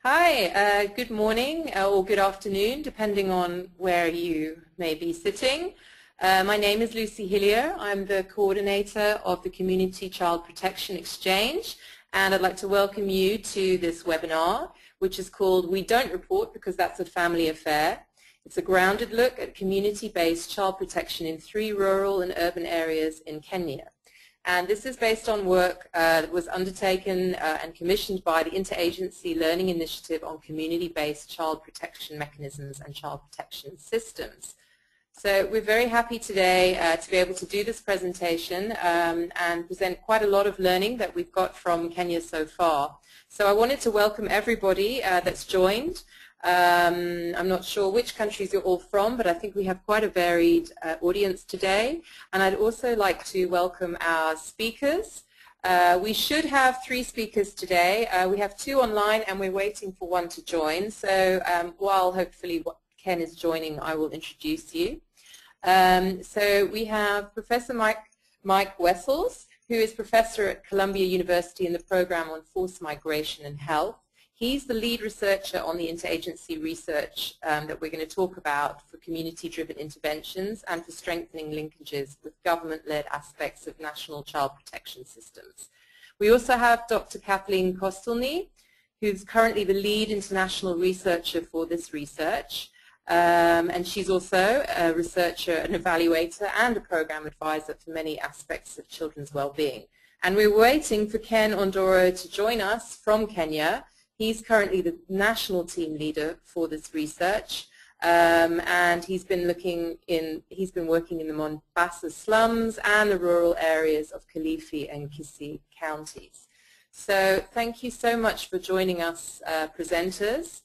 Hi, good morning or good afternoon, depending on where you may be sitting. My name is Lucy Hillier. I'm the coordinator of the Community Child Protection Exchange, and I'd like to welcome you to this webinar, which is called We Don't Report Because That's a Family Affair. It's a grounded look at community-based child protection in 3 rural and urban areas in Kenya. And this is based on work that was undertaken and commissioned by the Interagency Learning Initiative on Community-Based Child Protection Mechanisms and Child Protection Systems. So we're very happy today to be able to do this presentation and present quite a lot of learning that we've got from Kenya so far. So I wanted to welcome everybody that's joined. I'm not sure which countries you're all from, but I think we have quite a varied audience today. And I'd also like to welcome our speakers. We should have 3 speakers today. We have 2 online and we're waiting for 1 to join. So while hopefully Ken is joining, I will introduce you. So we have Professor Mike Wessells, who is professor at Columbia University in the program on forced migration and health. He's the lead researcher on the interagency research that we're going to talk about for community-driven interventions and for strengthening linkages with government-led aspects of national child protection systems. We also have Dr. Kathleen Kostelny, who's currently the lead international researcher for this research. And she's also a researcher, an evaluator, and a program advisor for many aspects of children's well-being. And we're waiting for Ken Ondoro to join us from Kenya. He's currently the national team leader for this research, and he's been working in the Mombasa slums and the rural areas of Kilifi and Kisii counties. So thank you so much for joining us, presenters.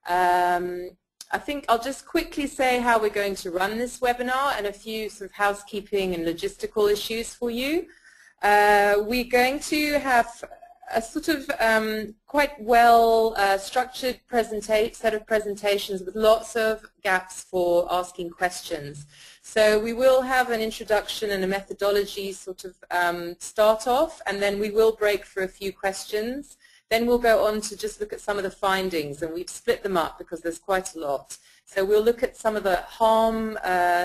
I think I'll just quickly say how we're going to run this webinar and a few sort of housekeeping and logistical issues for you. We're going to have a sort of quite well structured set of presentations with lots of gaps for asking questions. So we will have an introduction and a methodology sort of start off, and then we will break for a few questions. Then we'll go on to just look at some of the findings, and we've split them up because there's quite a lot. So we'll look at some of the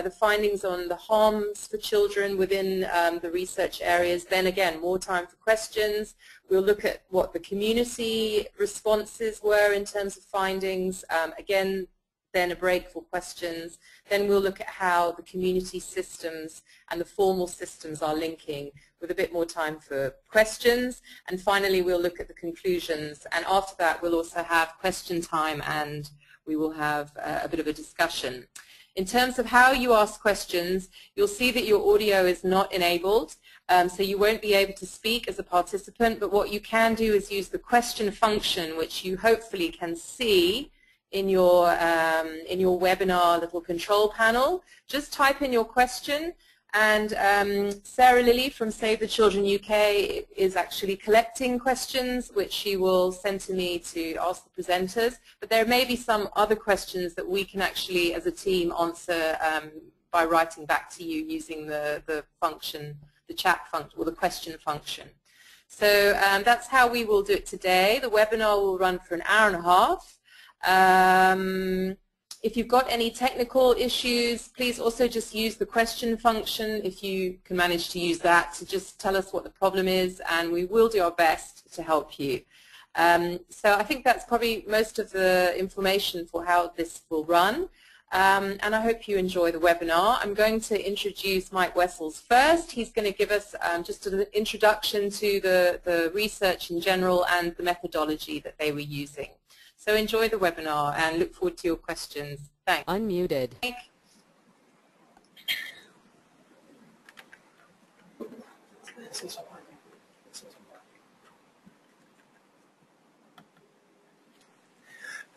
the findings on the harms for children within the research areas. Then again, more time for questions. We'll look at what the community responses were in terms of findings. Again, then a break for questions. Then we'll look at how the community systems and the formal systems are linking, with a bit more time for questions. And finally, we'll look at the conclusions. And after that, we'll also have question time and we will have a bit of a discussion. In terms of how you ask questions, you'll see that your audio is not enabled, so you won't be able to speak as a participant, but what you can do is use the question function, which you hopefully can see in your webinar little control panel. Just type in your question, and Sarah Lilly from Save the Children UK is actually collecting questions which she will send to me to ask the presenters. But there may be some other questions that we can actually, as a team, answer by writing back to you using the function, the chat function, or the question function. So that's how we will do it today. The webinar will run for an hour and a half. If you've got any technical issues, please also just use the question function, if you can manage to use that, to just tell us what the problem is, and we will do our best to help you. So I think that's probably most of the information for how this will run, and I hope you enjoy the webinar. I'm going to introduce Mike Wessells first. He's going to give us just an introduction to the research in general and the methodology that they were using. So enjoy the webinar and look forward to your questions. Thanks. Unmuted.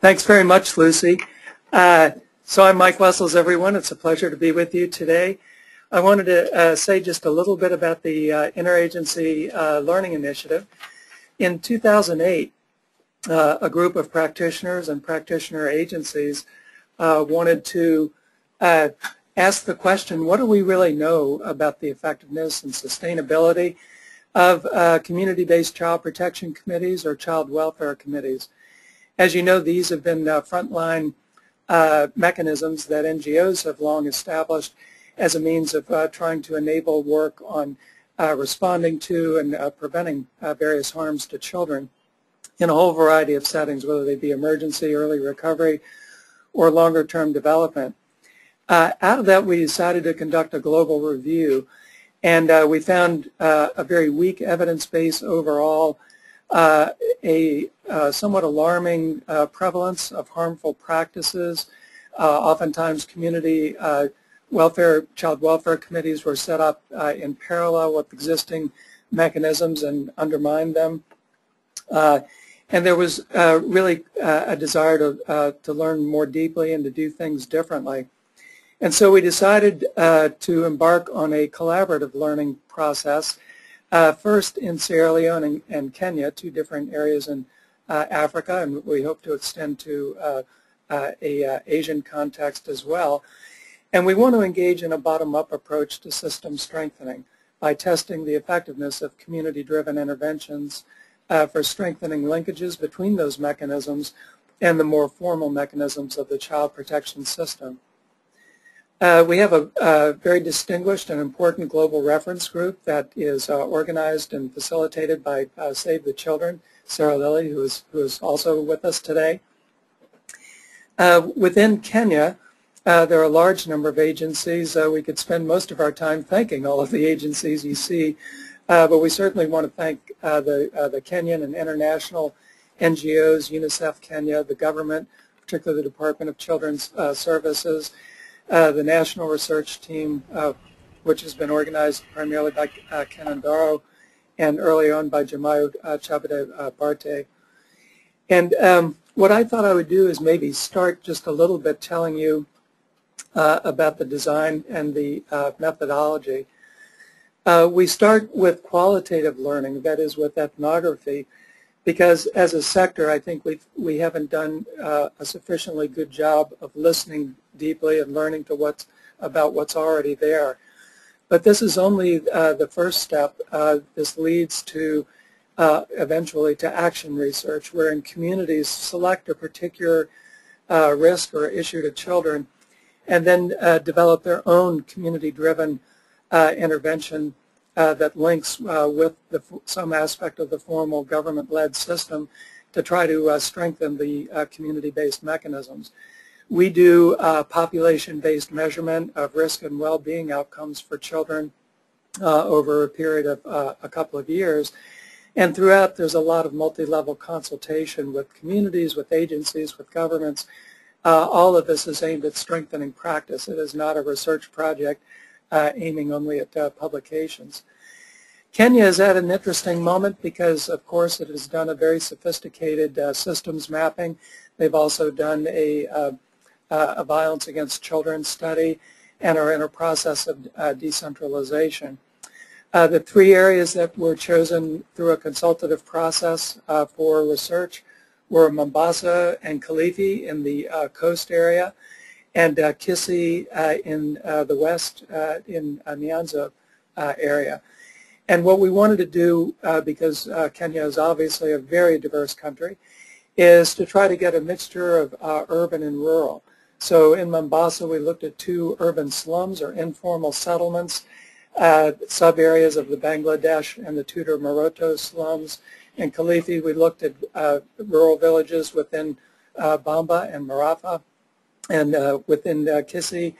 Thanks very much, Lucy. So I'm Mike Wessells, everyone. It's a pleasure to be with you today. I wanted to say just a little bit about the Interagency Learning Initiative. In 2008, a group of practitioners and practitioner agencies wanted to ask the question, what do we really know about the effectiveness and sustainability of community-based child protection committees or child welfare committees? As you know, these have been frontline mechanisms that NGOs have long established as a means of trying to enable work on responding to and preventing various harms to children in a whole variety of settings, whether they be emergency, early recovery, or longer-term development. Out of that, we decided to conduct a global review, and we found a very weak evidence base overall, a somewhat alarming prevalence of harmful practices. Oftentimes community child welfare committees were set up in parallel with existing mechanisms and undermined them. And there was really a desire to learn more deeply and to do things differently. And so we decided to embark on a collaborative learning process, first in Sierra Leone and Kenya, two different areas in Africa, and we hope to extend to a Asian context as well. And we want to engage in a bottom-up approach to system strengthening by testing the effectiveness of community-driven interventions for strengthening linkages between those mechanisms and the more formal mechanisms of the child protection system. We have a very distinguished and important global reference group that is organized and facilitated by Save the Children, Sarah Lilly, who is also with us today. Within Kenya, there are a large number of agencies. We could spend most of our time thanking all of the agencies you see, but we certainly want to thank the Kenyan and international NGOs, UNICEF Kenya, the government, particularly the Department of Children's Services, the National Research Team, which has been organized primarily by Ken Ondoro and early on by Jamayo Chabade Barte. And what I thought I would do is maybe start just a little bit telling you about the design and the methodology. We start with qualitative learning, that is with ethnography, because as a sector I think we haven't done a sufficiently good job of listening deeply and learning about what's already there. But this is only the first step. This leads to eventually to action research, wherein communities select a particular risk or issue to children and then develop their own community-driven intervention that links with some aspect of the formal government-led system to try to strengthen the community-based mechanisms. We do population-based measurement of risk and well-being outcomes for children over a period of a couple of years. And throughout, there's a lot of multi-level consultation with communities, with agencies, with governments. All of this is aimed at strengthening practice. It is not a research project aiming only at publications. Kenya is at an interesting moment because, of course, it has done a very sophisticated systems mapping. They've also done a violence against children study and are in a process of decentralization. The three areas that were chosen through a consultative process for research were Mombasa and Kilifi in the coast area, and Kisii in the west in Nyanza area. And what we wanted to do, because Kenya is obviously a very diverse country, is to try to get a mixture of urban and rural. So in Mombasa, we looked at 2 urban slums or informal settlements, sub-areas of the Bangladesh and the Tudor Moroto slums. In Kilifi, we looked at rural villages within Bamba and Marafa. And within Kisii,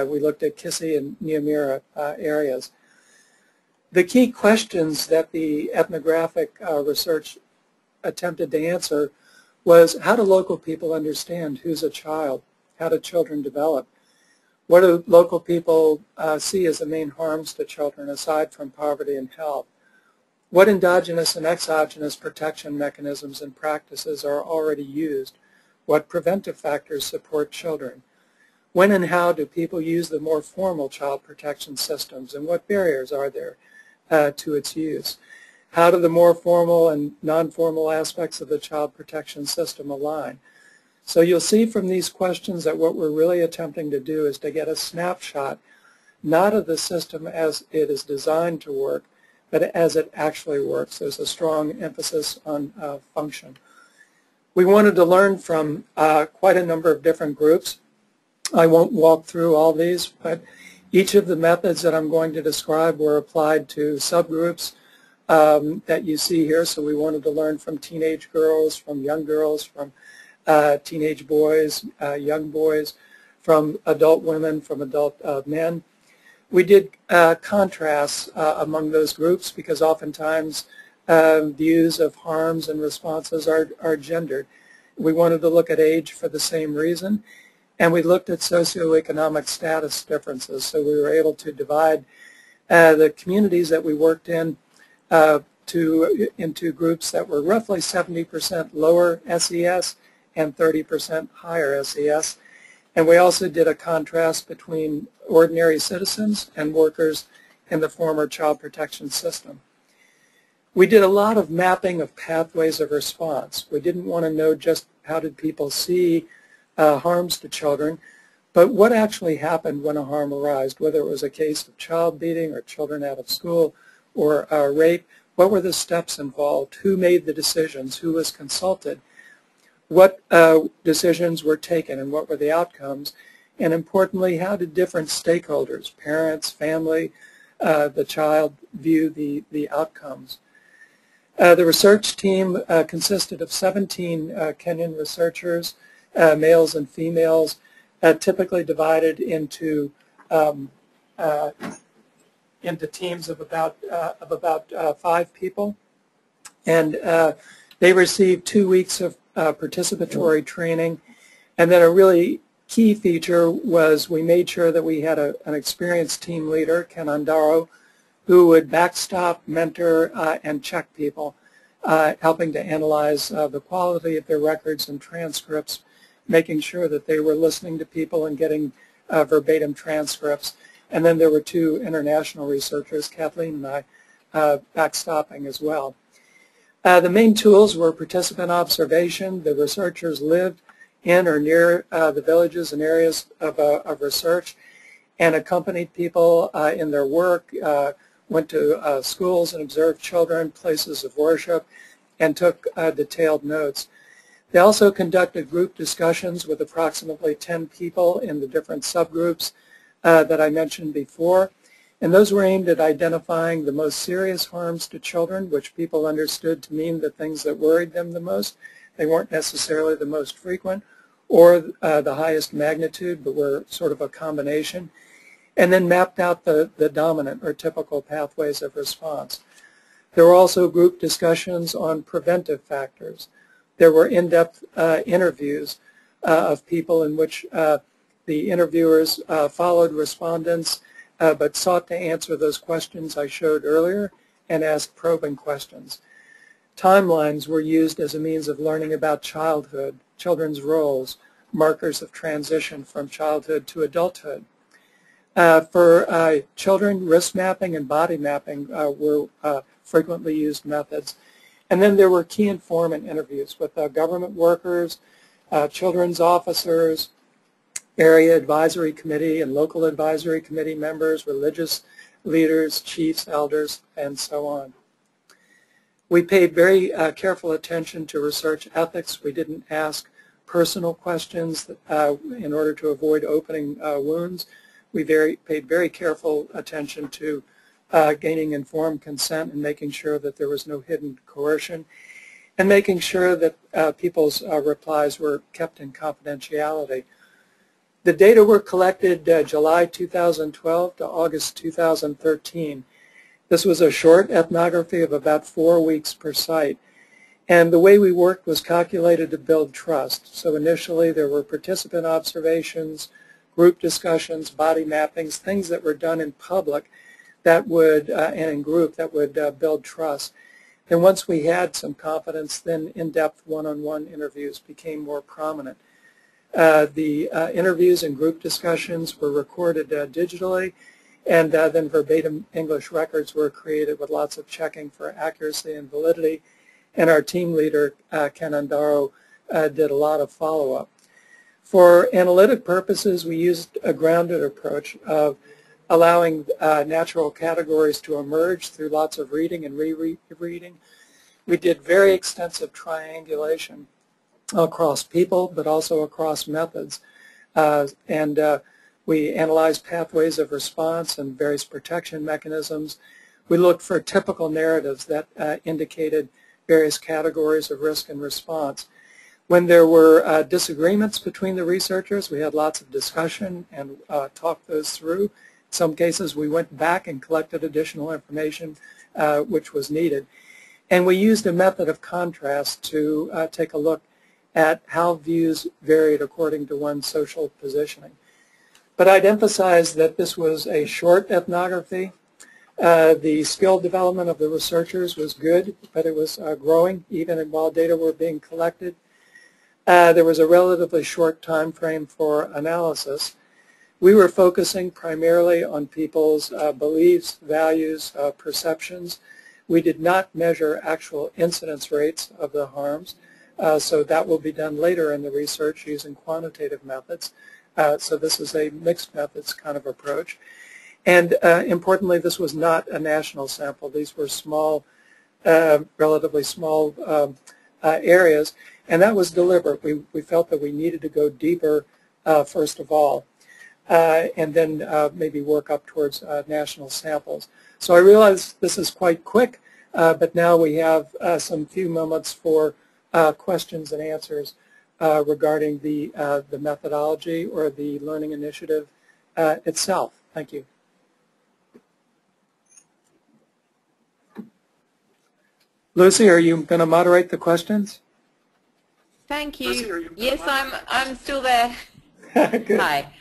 we looked at Kisii and Nyamira areas. The key questions that the ethnographic research attempted to answer was, how do local people understand who's a child? How do children develop? What do local people see as the main harms to children aside from poverty and health? What endogenous and exogenous protection mechanisms and practices are already used? What preventive factors support children? When and how do people use the more formal child protection systems, and what barriers are there to its use? How do the more formal and non-formal aspects of the child protection system align? So you'll see from these questions that what we're really attempting to do is to get a snapshot, not of the system as it is designed to work, but as it actually works. There's a strong emphasis on function. We wanted to learn from quite a number of different groups. I won't walk through all these, but each of the methods that I'm going to describe were applied to subgroups that you see here. So we wanted to learn from teenage girls, from teenage boys, young boys, from adult women, from adult men. We did contrasts among those groups because oftentimes views of harms and responses are gendered. We wanted to look at age for the same reason, and we looked at socioeconomic status differences. So we were able to divide the communities that we worked in into groups that were roughly 70% lower SES and 30% higher SES. And we also did a contrast between ordinary citizens and workers in the former child protection system. We did a lot of mapping of pathways of response. We didn't want to know just how did people see harms to children, but what actually happened when a harm arose, whether it was a case of child beating or children out of school or rape. What were the steps involved? Who made the decisions? Who was consulted? What decisions were taken and what were the outcomes? And importantly, how did different stakeholders, parents, family, the child view the outcomes? The research team consisted of 17 Kenyan researchers, males and females, typically divided into teams of about 5 people, and they received 2 weeks of participatory training. And then a really key feature was we made sure that we had an experienced team leader, Ondoro, who would backstop, mentor, and check people, helping to analyze the quality of their records and transcripts, making sure that they were listening to people and getting verbatim transcripts. And then there were 2 international researchers, Kathleen and I, backstopping as well. The main tools were participant observation. The researchers lived in or near the villages and areas of research and accompanied people in their work, went to schools and observed children, places of worship, and took detailed notes. They also conducted group discussions with approximately 10 people in the different subgroups that I mentioned before. And those were aimed at identifying the most serious harms to children, which people understood to mean the things that worried them the most. They weren't necessarily the most frequent or the highest magnitude, but were sort of a combination. And then mapped out the dominant or typical pathways of response. There were also group discussions on preventive factors. There were in-depth interviews of people in which the interviewers followed respondents but sought to answer those questions I showed earlier and asked probing questions. Timelines were used as a means of learning about childhood, children's roles, markers of transition from childhood to adulthood. For children, risk mapping and body mapping were frequently used methods. And then there were key informant interviews with government workers, children's officers, area advisory committee and local advisory committee members, religious leaders, chiefs, elders, and so on. We paid very careful attention to research ethics. We didn't ask personal questions in order to avoid opening wounds. We paid very careful attention to gaining informed consent and making sure that there was no hidden coercion, and making sure that people's replies were kept in confidentiality. The data were collected July 2012 to August 2013. This was a short ethnography of about 4 weeks per site. And the way we worked was calculated to build trust. So initially there were participant observations, group discussions, body mappings, things that were done in public that would, and in group, that would build trust. And once we had some confidence, then in-depth one-on-one interviews became more prominent. The interviews and group discussions were recorded digitally, and then verbatim English records were created with lots of checking for accuracy and validity. And our team leader, Ondoro, did a lot of follow-up. For analytic purposes, we used a grounded approach of allowing natural categories to emerge through lots of reading and rereading. We did very extensive triangulation across people, but also across methods. We analyzed pathways of response and various protection mechanisms. We looked for typical narratives that indicated various categories of risk and response. When there were disagreements between the researchers, we had lots of discussion and talked those through. In some cases, we went back and collected additional information which was needed. And we used a method of contrast to take a look at how views varied according to one's social positioning. But I'd emphasize that this was a short ethnography. The skill development of the researchers was good, but it was growing even while data were being collected. There was a relatively short time frame for analysis. We were focusing primarily on people's beliefs, values, perceptions. We did not measure actual incidence rates of the harms, so that will be done later in the research using quantitative methods. So this is a mixed methods kind of approach. And importantly, this was not a national sample. These were small, relatively small areas, and that was deliberate. We felt that we needed to go deeper first of all, and then maybe work up towards national samples. So I realize this is quite quick, but now we have some few moments for questions and answers regarding the methodology or the learning initiative itself. Thank you. Lucy, are you going to moderate the questions? Thank you. Yes, I'm still there. Hi.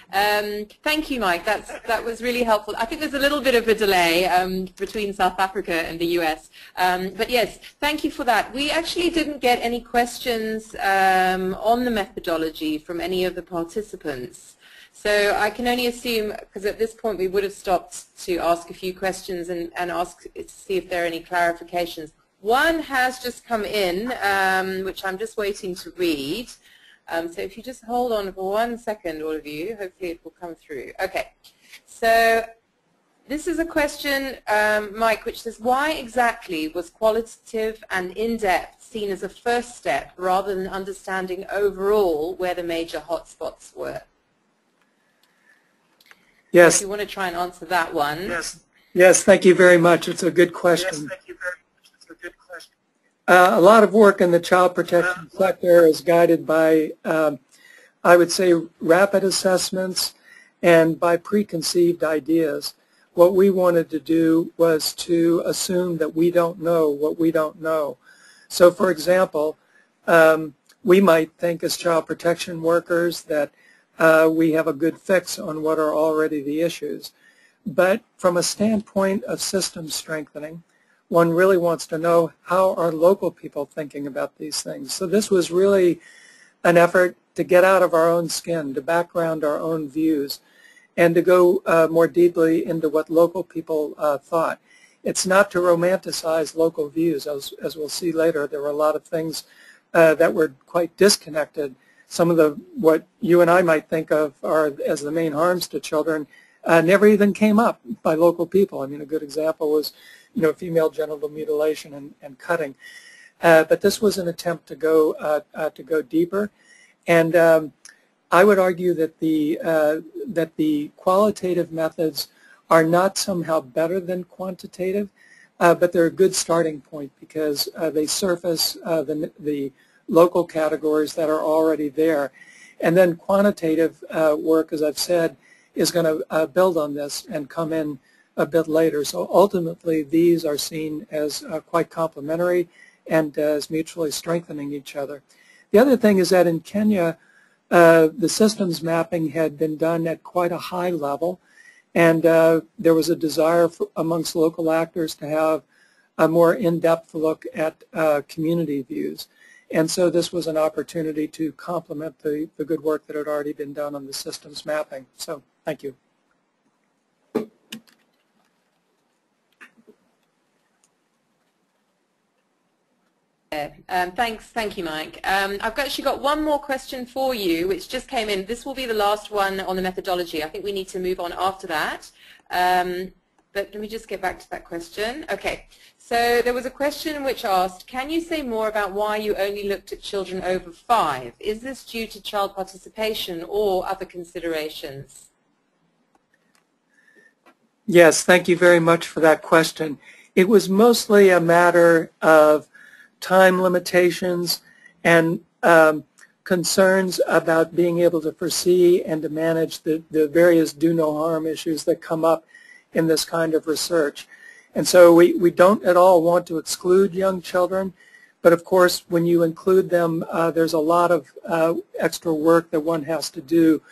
Thank you, Mike. That was really helpful. I think there's a little bit of a delay between South Africa and the US. But yes, thank you for that. We actually didn't get any questions on the methodology from any of the participants. So I can only assume, because at this point we would have stopped to ask a few questions and ask to see if there are any clarifications. One has just come in, which I'm just waiting to read. So if you just hold on for 1 second, all of you, hopefully it will come through. Okay, so this is a question, Mike, which says, why exactly was qualitative and in-depth seen as a first step rather than understanding overall where the major hotspots were? Yes. So if you want to try and answer that one. Yes, thank you very much. It's a good question. Yes, thank you very much. It's a good question. A lot of work in the child protection sector is guided by, I would say, rapid assessments and by preconceived ideas. What we wanted to do was to assume that we don't know what we don't know. So, for example, we might think as child protection workers that we have a good fix on what are already the issues. But from a standpoint of system strengthening, one really wants to know how are local people thinking about these things. So this was really an effort to get out of our own skin, to background our own views, and to go more deeply into what local people thought. It's not to romanticize local views. As we'll see later, there were a lot of things that were quite disconnected. Some of what you and I might think of as the main harms to children never even came up by local people. I mean, a good example was, female genital mutilation and cutting. But this was an attempt to go deeper, and I would argue that the qualitative methods are not somehow better than quantitative, but they're a good starting point because they surface the local categories that are already there, and then quantitative work, as I've said, is going to build on this and come in a bit later. So ultimately, these are seen as quite complementary and as mutually strengthening each other. The other thing is that in Kenya, the systems mapping had been done at quite a high level, and there was a desire amongst local actors to have a more in-depth look at community views. And so this was an opportunity to complement the good work that had already been done on the systems mapping. So thank you. Thank you, Mike. I've actually got one more question for you, which just came in. This will be the last one on the methodology. I think we need to move on after that. but let me just get back to that question. Okay, so there was a question which asked, can you say more about why you only looked at children over 5? Is this due to child participation or other considerations? Yes, thank you very much for that question. It was mostly a matter of time limitations and concerns about being able to foresee and to manage the various do no harm issues that come up in this kind of research. And so we don't at all want to exclude young children, but of course when you include them there's a lot of extra work that one has to do,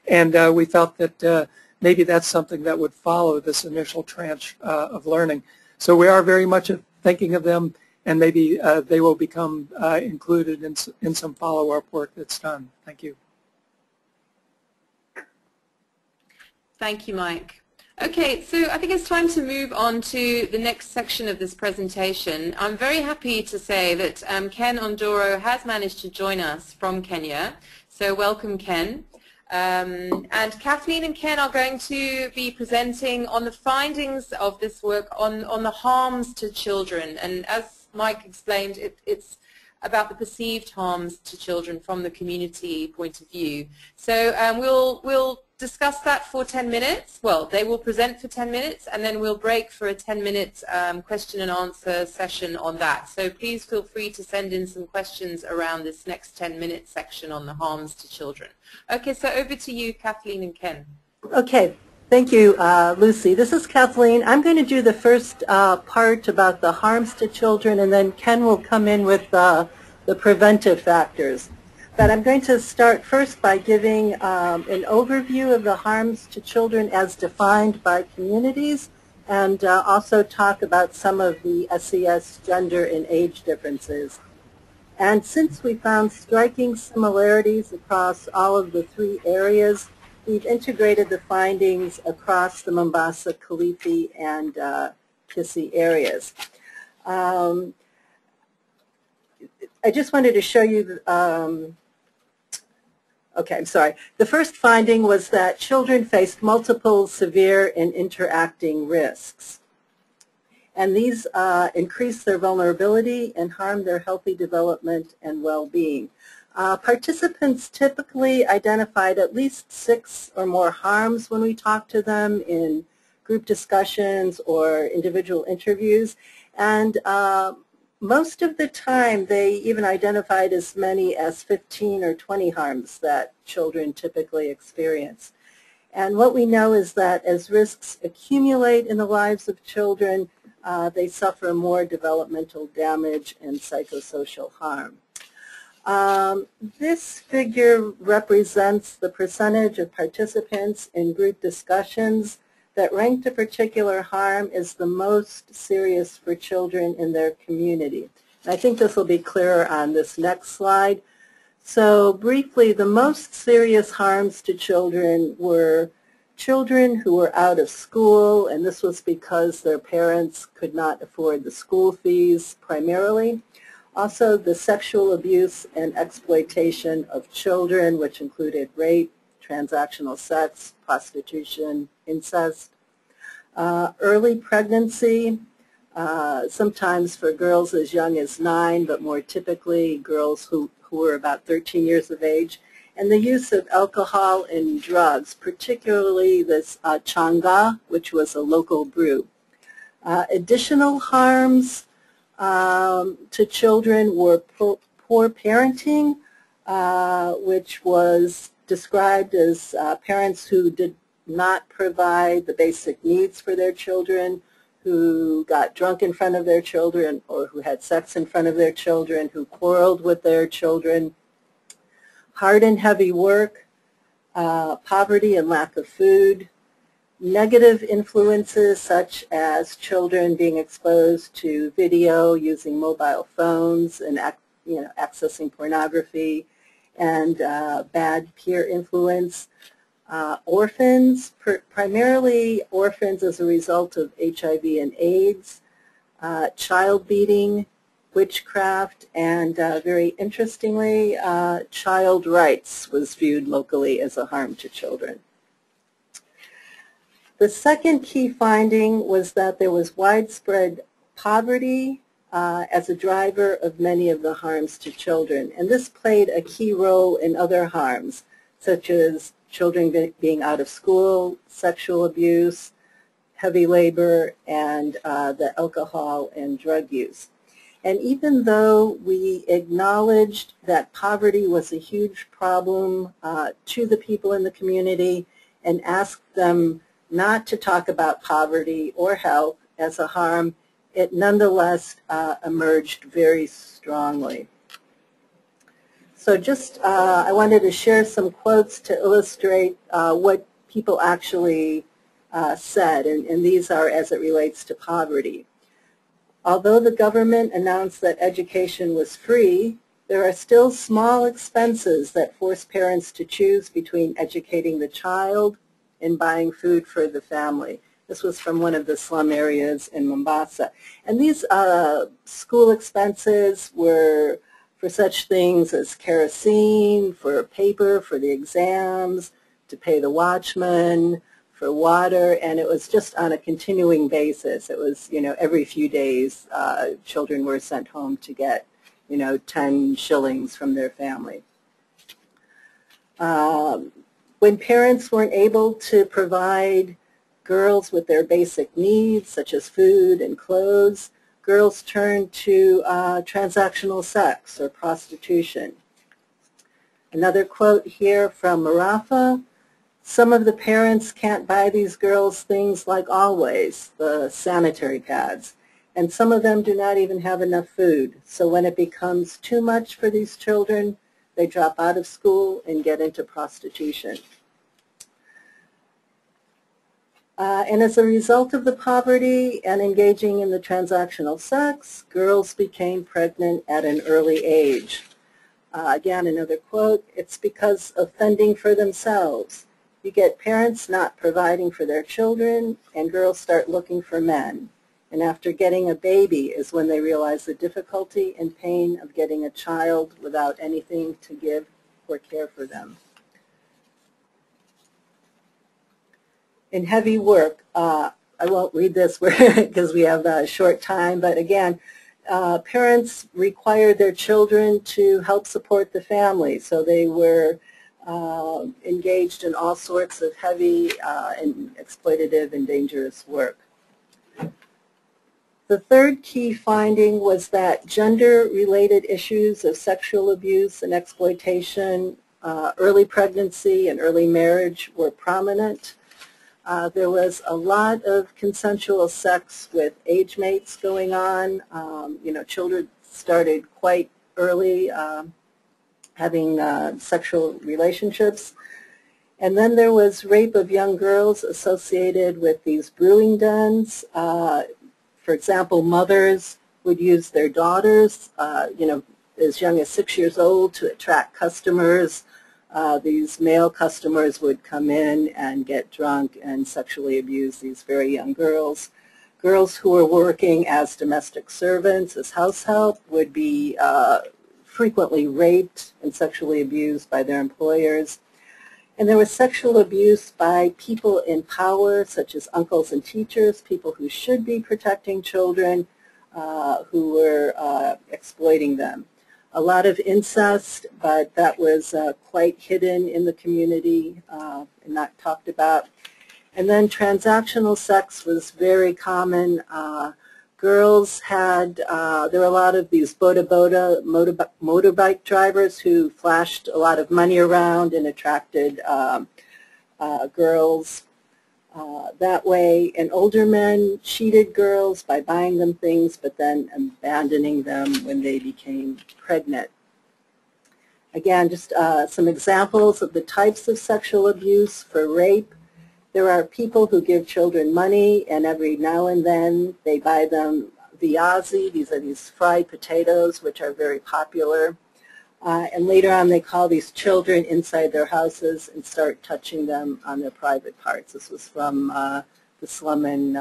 and we felt that maybe that's something that would follow this initial tranche of learning. So we are very much thinking of them, and maybe they will become included in some follow-up work that's done. Thank you. Thank you, Mike. Okay, so I think it's time to move on to the next section of this presentation. I'm very happy to say that Ken Ondoro has managed to join us from Kenya. So welcome, Ken. And Kathleen and Ken are going to be presenting on the findings of this work on the harms to children. And as Mike explained, it's about the perceived harms to children from the community point of view. So we'll discuss that for 10 minutes. Well, they will present for 10 minutes, and then we'll break for a 10-minute question and answer session on that. So please feel free to send in some questions around this next 10-minute section on the harms to children. Okay, so over to you, Kathleen and Ken. Okay, thank you, Lucy. This is Kathleen. I'm going to do the first part about the harms to children, and then Ken will come in with the preventive factors. But I'm going to start first by giving an overview of the harms to children as defined by communities, and also talk about some of the SES gender and age differences. And since we found striking similarities across all of the 3 areas, we've integrated the findings across the Mombasa, Kilifi, and Kisii areas. I just wanted to show you, okay, I'm sorry. The first finding was that children faced multiple severe and interacting risks. And these increase their vulnerability and harm their healthy development and well-being. Participants typically identified at least 6 or more harms when we talked to them in group discussions or individual interviews. And most of the time, they even identified as many as 15 or 20 harms that children typically experience. And what we know is that as risks accumulate in the lives of children, they suffer more developmental damage and psychosocial harm. This figure represents the percentage of participants in group discussions that ranked a particular harm as the most serious for children in their community. And I think this will be clearer on this next slide. So briefly, the most serious harms to children were children who were out of school, and this was because their parents could not afford the school fees primarily. Also, the sexual abuse and exploitation of children, which included rape, transactional sex, prostitution, incest, early pregnancy, sometimes for girls as young as 9, but more typically girls who were about 13 years of age, and the use of alcohol and drugs, particularly this changa, which was a local brew. Additional harms to children were poor parenting, which was described as parents who did not provide the basic needs for their children, who got drunk in front of their children, or who had sex in front of their children, who quarreled with their children. Hard and heavy work, poverty and lack of food, negative influences such as children being exposed to video using mobile phones and accessing pornography, and bad peer influence. Orphans, primarily orphans as a result of HIV and AIDS, child beating, witchcraft, and very interestingly, child rights was viewed locally as a harm to children. The second key finding was that there was widespread poverty as a driver of many of the harms to children. And this played a key role in other harms, such as children being out of school, sexual abuse, heavy labor, and the alcohol and drug use. And even though we acknowledged that poverty was a huge problem to the people in the community and asked them not to talk about poverty or health as a harm, it nonetheless emerged very strongly. So just I wanted to share some quotes to illustrate what people actually said, and these are as it relates to poverty. Although the government announced that education was free, there are still small expenses that force parents to choose between educating the child and buying food for the family. This was from one of the slum areas in Mombasa. And these school expenses were for such things as kerosene, for paper, for the exams, to pay the watchman, for water, and it was just on a continuing basis. It was, every few days children were sent home to get, 10 shillings from their family. When parents weren't able to provide girls with their basic needs, such as food and clothes, girls turned to transactional sex or prostitution. Another quote here from Marafa: some of the parents can't buy these girls things like Always, the sanitary pads, and some of them do not even have enough food. So when it becomes too much for these children, they drop out of school and get into prostitution. And as a result of the poverty and engaging in the transactional sex, girls became pregnant at an early age. Again, another quote: it's because of fending for themselves. You get parents not providing for their children, and girls start looking for men. And after getting a baby is when they realize the difficulty and pain of getting a child without anything to give or care for them. In heavy work, I won't read this because we have a short time, but again, parents required their children to help support the family, so they were engaged in all sorts of heavy and exploitative and dangerous work. The third key finding was that gender-related issues of sexual abuse and exploitation, early pregnancy and early marriage were prominent. There was a lot of consensual sex with age mates going on. Children started quite early having sexual relationships. And then there was rape of young girls associated with these brewing dens. For example, mothers would use their daughters, as young as 6 years old to attract customers. These male customers would come in and get drunk and sexually abuse these very young girls. Girls who were working as domestic servants, as house help, would be frequently raped and sexually abused by their employers. And there was sexual abuse by people in power, such as uncles and teachers, people who should be protecting children, who were exploiting them. A lot of incest, but that was quite hidden in the community and not talked about. And then transactional sex was very common. Girls had, there were a lot of these motorbike drivers who flashed a lot of money around and attracted girls that way. And older men cheated girls by buying them things but then abandoning them when they became pregnant. Again, just some examples of the types of sexual abuse. For rape, there are people who give children money, and every now and then they buy them viazi. These are these fried potatoes, which are very popular. And later on, they call these children inside their houses and start touching them on their private parts. This was from the slum in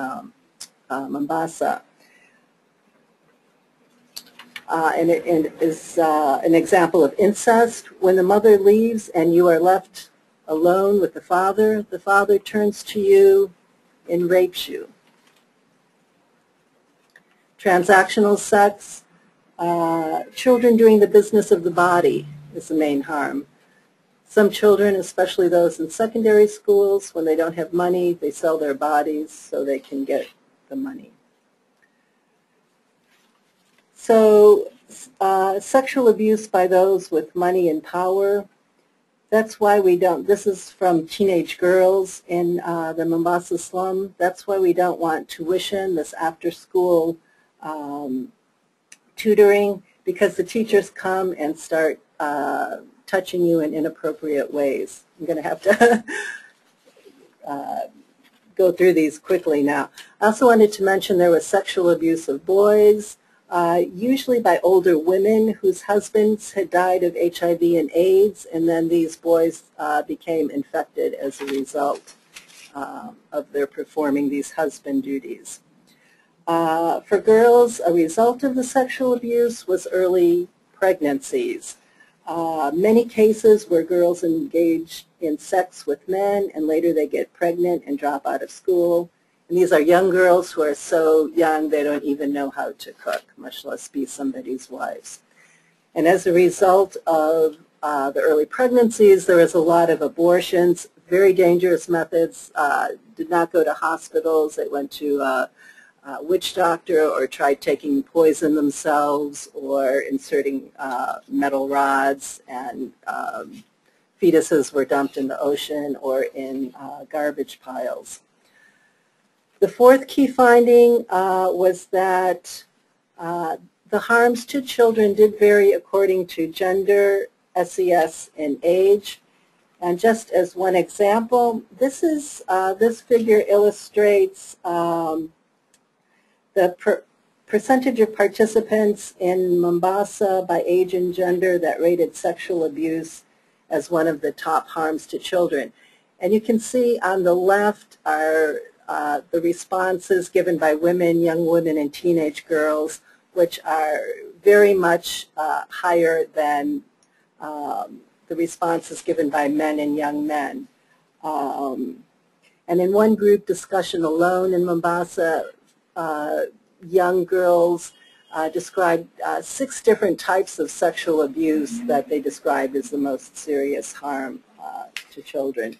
Mombasa. And it is an example of incest. When the mother leaves and you are left alone with the father turns to you in rapes you. Transactional sex, children doing the business of the body is the main harm. Some children, especially those in secondary schools, when they don't have money, they sell their bodies so they can get the money. So sexual abuse by those with money and power, that's why we don't, this is from teenage girls in the Mombasa slum, that's why we don't want tuition, this after-school tutoring, because the teachers come and start touching you in inappropriate ways. I'm going to have to go through these quickly now. I also wanted to mention there was sexual abuse of boys, usually by older women whose husbands had died of HIV and AIDS, and then these boys became infected as a result of their performing these husband duties. For girls, a result of the sexual abuse was early pregnancies. Many cases where girls engage in sex with men and later they get pregnant and drop out of school. And these are young girls who are so young they don't even know how to cook, much less be somebody's wives. And as a result of the early pregnancies, there was a lot of abortions, very dangerous methods, did not go to hospitals. They went to a witch doctor or tried taking poison themselves or inserting metal rods, and fetuses were dumped in the ocean or in garbage piles. The fourth key finding was that the harms to children did vary according to gender, SES, and age. And just as one example, this figure illustrates the percentage of participants in Mombasa by age and gender that rated sexual abuse as one of the top harms to children. And you can see on the left are the responses given by women, young women, and teenage girls, which are very much higher than the responses given by men and young men. And in one group discussion alone in Mombasa, young girls described 6 different types of sexual abuse that they described as the most serious harm to children.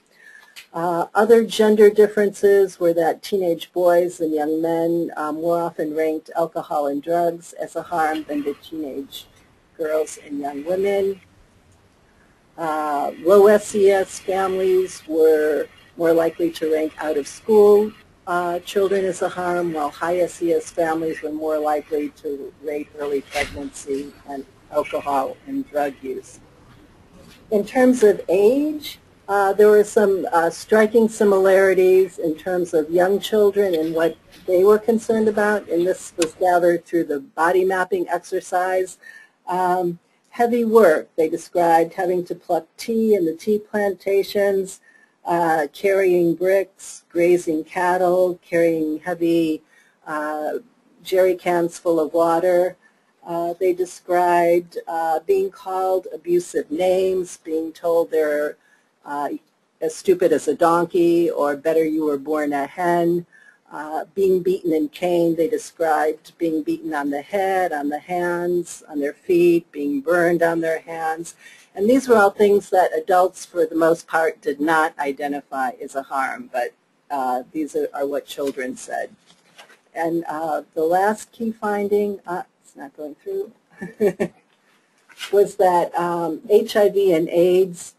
Other gender differences were that teenage boys and young men more often ranked alcohol and drugs as a harm than did teenage girls and young women. Low SES families were more likely to rank out of school children as a harm, while high SES families were more likely to rate early pregnancy and alcohol and drug use. In terms of age, there were some striking similarities in terms of young children and what they were concerned about, and this was gathered through the body mapping exercise. Heavy work, they described having to pluck tea in the tea plantations, carrying bricks, grazing cattle, carrying heavy jerry cans full of water. They described being called abusive names, being told they're as stupid as a donkey, or better you were born a hen. Being beaten and caned, they described being beaten on the head, on the hands, on their feet, being burned on their hands. And these were all things that adults, for the most part, did not identify as a harm, but these are what children said. And the last key finding, it's not going through, was that HIV and AIDS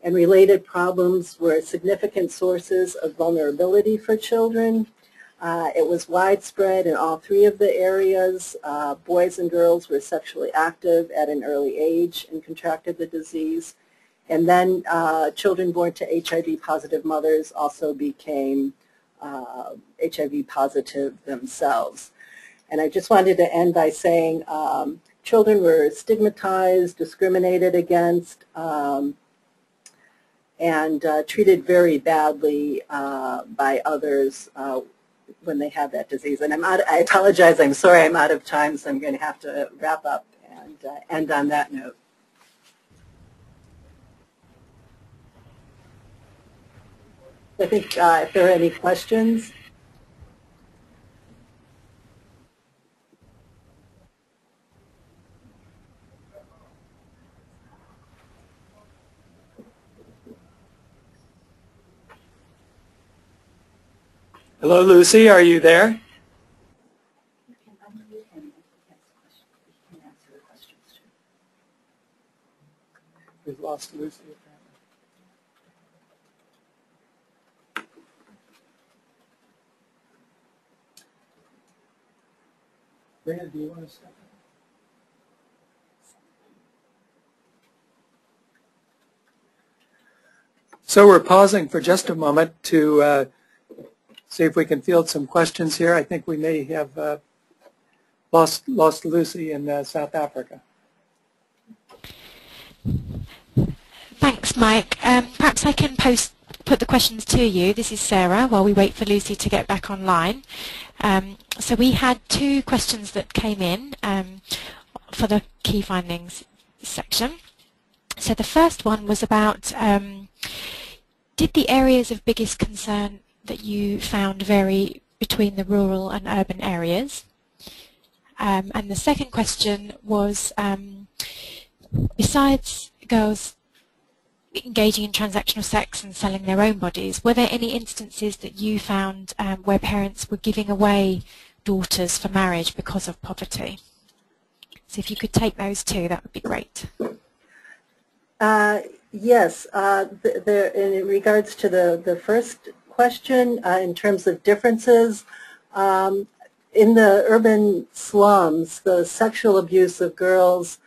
and related problems were significant sources of vulnerability for children. It was widespread in all 3 of the areas. Boys and girls were sexually active at an early age and contracted the disease. And then children born to HIV-positive mothers also became HIV-positive themselves. And I just wanted to end by saying children were stigmatized, discriminated against, and treated very badly by others when they have that disease. And I apologize, I'm sorry I'm out of time, so I'm going to have to wrap up and end on that note. I think if there are any questions. Hello, Lucy. Are you there? We've lost Lucy, apparently. Brandon, do you want to step in? So we're pausing for just a moment to see if we can field some questions here. I think we may have lost Lucy in South Africa. Thanks, Mike. Perhaps I can put the questions to you. This is Sarah, while we wait for Lucy to get back online. So we had two questions that came in for the key findings section. So the first one was about, did the areas of biggest concern that you found vary between the rural and urban areas? And the second question was, besides girls engaging in transactional sex and selling their own bodies, were there any instances that you found where parents were giving away daughters for marriage because of poverty? So if you could take those two, that would be great. Yes, in regards to the first question, in terms of differences, in the urban slums, the sexual abuse of girls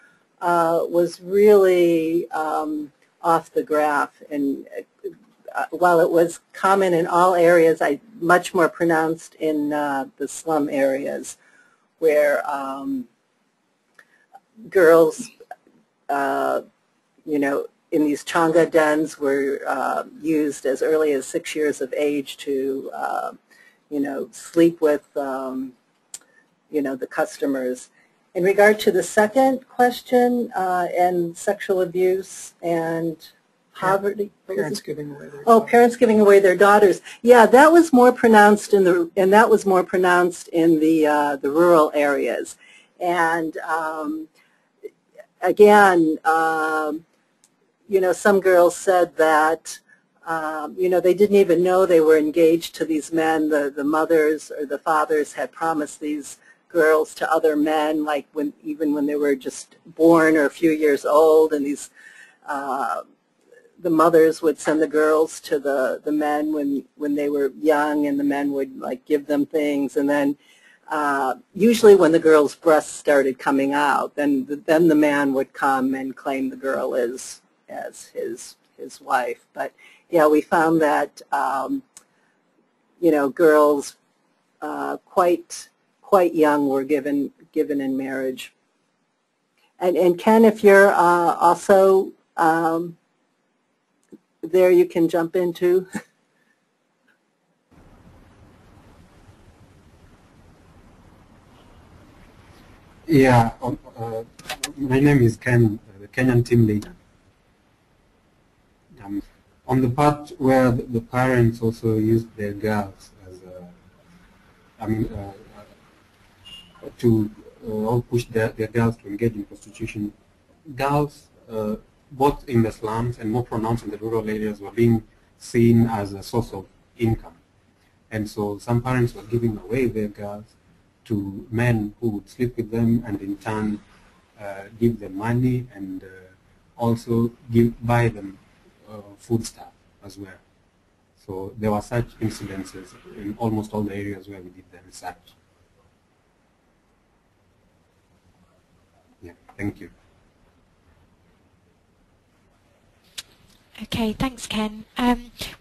was really off the graph, and while it was common in all areas, much more pronounced in the slum areas, where girls, you know, in these changa dens were used as early as 6 years of age to, you know, sleep with, you know, the customers. In regard to the second question, and sexual abuse and poverty, parents giving away their daughters. Parents giving away their daughters. Yeah, that was more pronounced in the rural areas. And again, you know, some girls said that, you know, they didn't even know they were engaged to these men. The mothers or the fathers had promised these girls to other men, like even when they were just born or a few years old, and these the mothers would send the girls to the men when they were young, and the men would like give them things, and then usually when the girl's breasts started coming out, then the man would come and claim the girl as his wife. But yeah, we found that you know, girls quite young were given in marriage. And Ken, if you're also there, you can jump into. Yeah, my name is Ken, the Kenyan team leader. On the part where the parents also used their girls as, to all push their girls to engage in prostitution, girls, both in the slums and more pronounced in the rural areas, were being seen as a source of income. And so some parents were giving away their girls to men who would sleep with them and in turn give them money and also buy them food stuff as well. So there were such incidences in almost all the areas where we did the research. Yeah, thank you. Okay, thanks, Ken.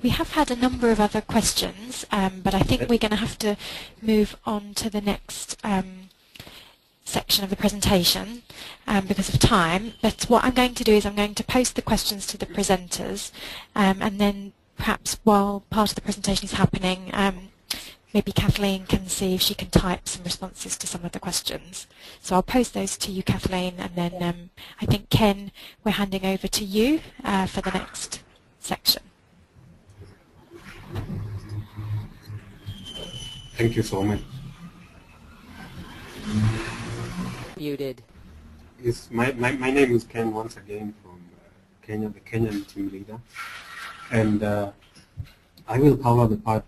We have had a number of other questions, but I think we're going to have to move on to the next section of the presentation because of time. But what I'm going to do is I'm going to post the questions to the presenters, and then perhaps while part of the presentation is happening, maybe Kathleen can see if she can type some responses to some of the questions. So I'll post those to you, Kathleen, and then I think, Ken, we're handing over to you for the next section. Thank you so much. Muted. Yes, my name is Ken once again from Kenya, the Kenyan team leader. And I will cover the part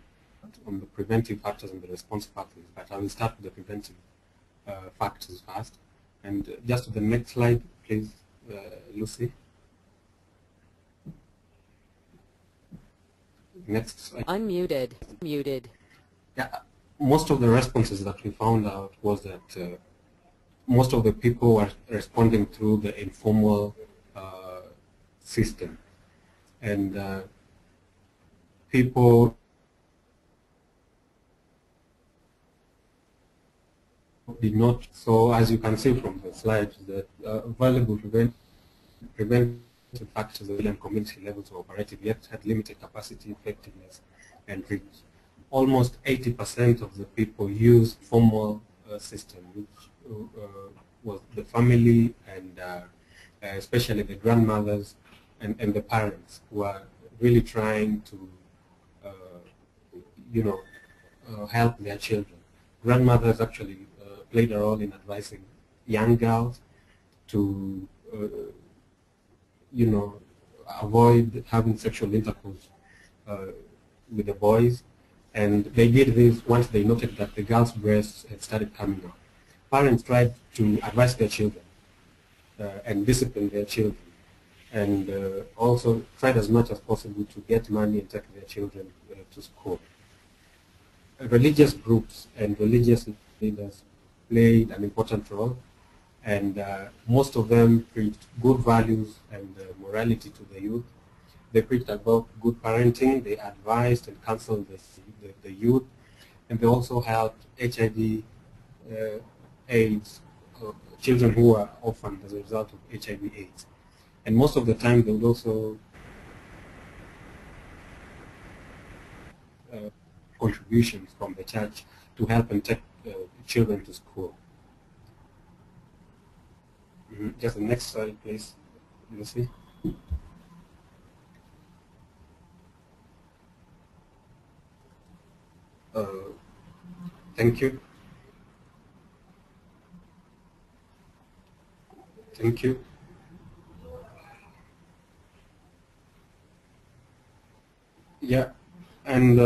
on the preventive factors and the response factors, but I will start with the preventive factors first. And just to the next slide, please, Lucy. Next slide. Unmuted. Muted. Yeah, most of the responses that we found out was that most of the people were responding through the informal system, and people did not. So as you can see from the slides, that valuable preventive factors and community levels were operative, yet had limited capacity, effectiveness, and reach. Almost 80% of the people used formal system, which was the family and especially the grandmothers and the parents who are really trying to, help their children. Grandmothers actually played a role in advising young girls to, avoid having sexual intercourse with the boys. And they did this once they noted that the girls' breasts had started coming out. Parents tried to advise their children and discipline their children, and also tried as much as possible to get money and take their children to school. Religious groups and religious leaders played an important role, and most of them preached good values and morality to the youth. They preached about good parenting, they advised and counseled the youth, and they also helped HIV, AIDS, children who are orphaned as a result of HIV AIDS. And most of the time they would also contributions from the church to help and take children to school. Just the next slide, please, Lucy. Thank you. Thank you. Yeah, and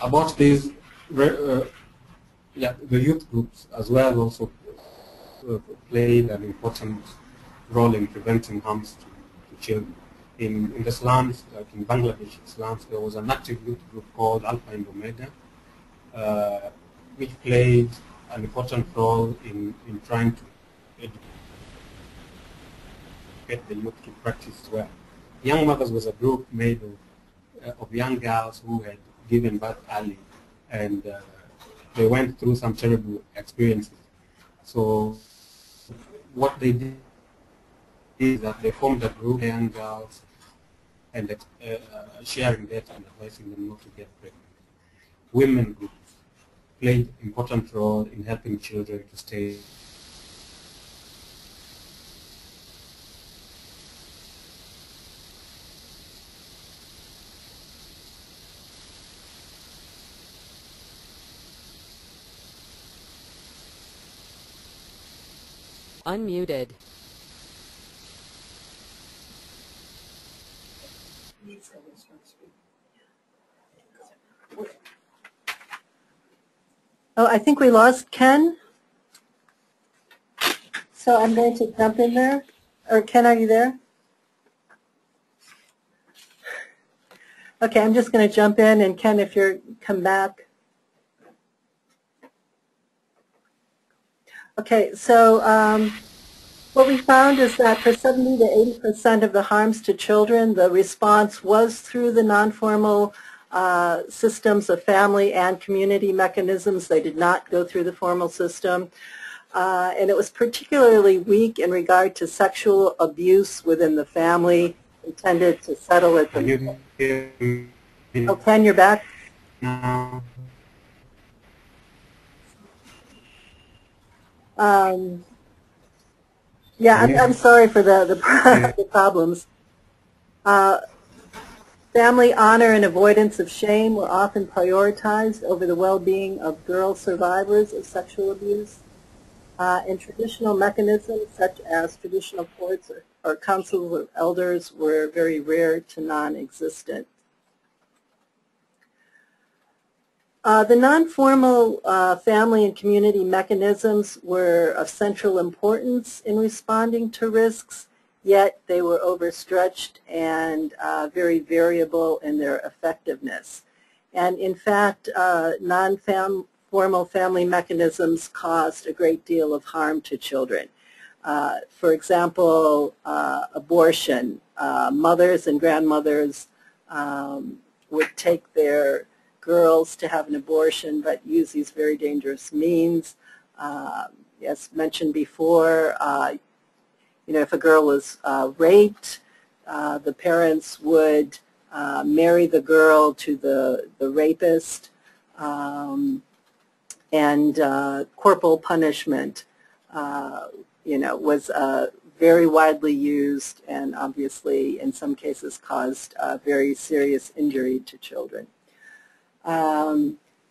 about these, the youth groups as well also played an important role in preventing harms to children. In the slums, like in Bangladesh slums, there was an active youth group called Alpha and Omega, which played an important role in trying to educate the youth to practice as well. Young Mothers was a group made of young girls who had given birth early, and they went through some terrible experiences. So what they did is that they formed a group of young girls and sharing data and advising them not to get pregnant. Women groups played an important role in helping children to stay Unmuted. Oh, I think we lost Ken. So I'm going to jump in there. Or Ken, are you there? Okay, I'm just going to jump in, and Ken, if you're come back. Okay, so what we found is that for 70 to 80% of the harms to children, the response was through the non-formal systems of family and community mechanisms. They did not go through the formal system. And it was particularly weak in regard to sexual abuse within the family, intended to settle it. Oh, Ken, you're back? now. Yeah, I'm sorry for the problems. Family honor and avoidance of shame were often prioritized over the well-being of girl survivors of sexual abuse. And traditional mechanisms such as traditional courts or councils of elders were very rare to non-existent. The non-formal family and community mechanisms were of central importance in responding to risks, yet they were overstretched and very variable in their effectiveness. And in fact, non-formal family mechanisms caused a great deal of harm to children. For example, abortion. Mothers and grandmothers would take their girls to have an abortion but use these very dangerous means. As mentioned before, if a girl was raped, the parents would marry the girl to the rapist, and corporal punishment, was very widely used and obviously in some cases caused very serious injury to children.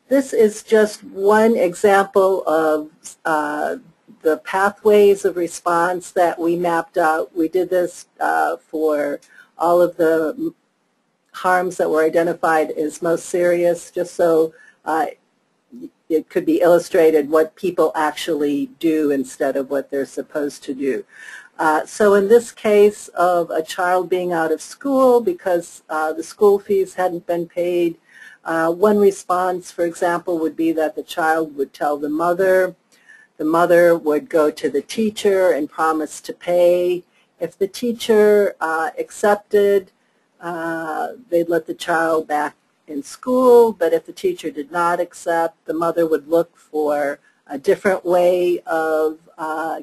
This is just one example of the pathways of response that we mapped out. We did this for all of the harms that were identified as most serious, just so it could be illustrated what people actually do instead of what they're supposed to do. So in this case of a child being out of school because the school fees hadn't been paid, one response, for example, would be that the child would tell the mother would go to the teacher and promise to pay. If the teacher accepted, they'd let the child back in school, but if the teacher did not accept, the mother would look for a different way of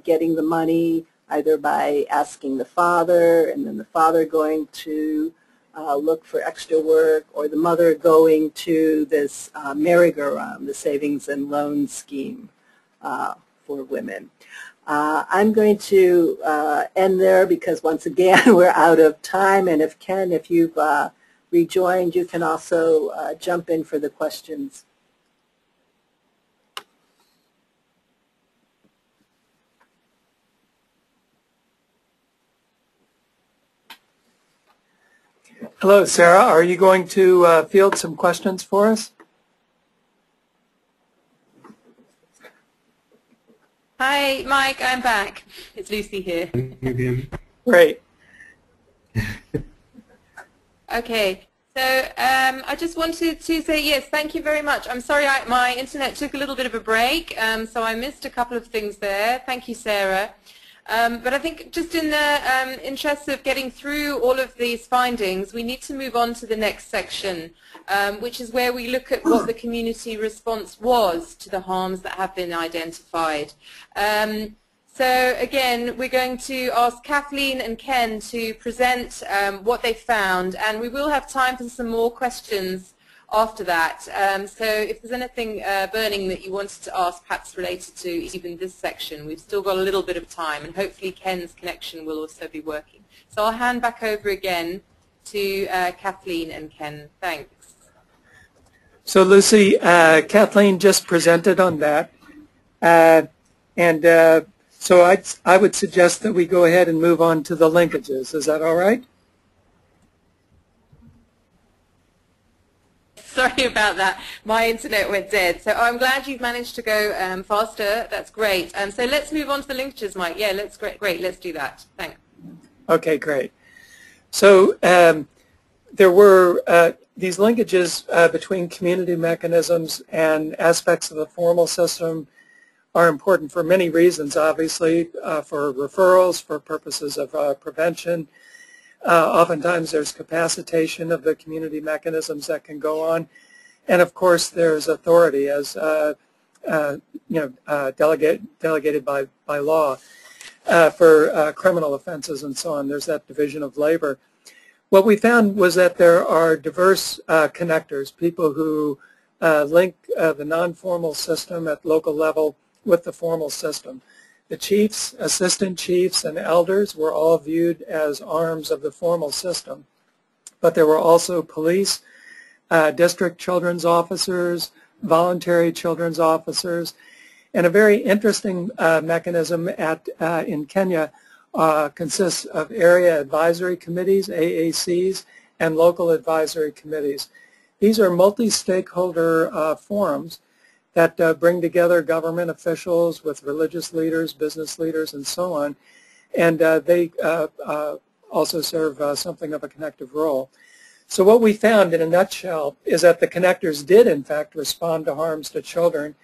getting the money, either by asking the father and then the father going to look for extra work, or the mother going to this merry-go-round, the savings and loan scheme for women. I'm going to end there because once again we're out of time, and if Ken, if you've rejoined, you can also jump in for the questions. Hello, Sarah. Are you going to field some questions for us? Hi, Mike. I'm back. It's Lucy here. Great. Okay. So I just wanted to say yes, thank you very much. I'm sorry my internet took a little bit of a break, so I missed a couple of things there. Thank you, Sarah. But I think just in the interest of getting through all of these findings, we need to move on to the next section, which is where we look at what the community response was to the harms that have been identified. So again, we're going to ask Kathleen and Ken to present what they found, and we will have time for some more questions after that. So if there's anything burning that you wanted to ask, perhaps related to even this section, we've still got a little bit of time, and hopefully Ken's connection will also be working. So I'll hand back over again to Kathleen and Ken. Thanks. So Lucy, Kathleen just presented on that, so I would suggest that we go ahead and move on to the linkages. Is that all right? Sorry about that. My internet went dead. So I'm glad you've managed to go faster. That's great. So let's move on to the linkages, Mike. Yeah, great. Let's do that. Thanks. Okay, great. So there were these linkages between community mechanisms and aspects of the formal system are important for many reasons, obviously, for referrals, for purposes of prevention. Oftentimes there's capacitation of the community mechanisms that can go on. And of course there's authority as delegated by law for criminal offenses and so on. There's that division of labor. What we found was that there are diverse connectors, people who link the non-formal system at local level with the formal system. The chiefs, assistant chiefs, and elders were all viewed as arms of the formal system, but there were also police, district children's officers, voluntary children's officers, and a very interesting mechanism in Kenya consists of area advisory committees, AACs, and local advisory committees. These are multi-stakeholder forums that bring together government officials with religious leaders, business leaders, and so on, and they also serve something of a connective role. So what we found in a nutshell is that the connectors did in fact respond to harms to children.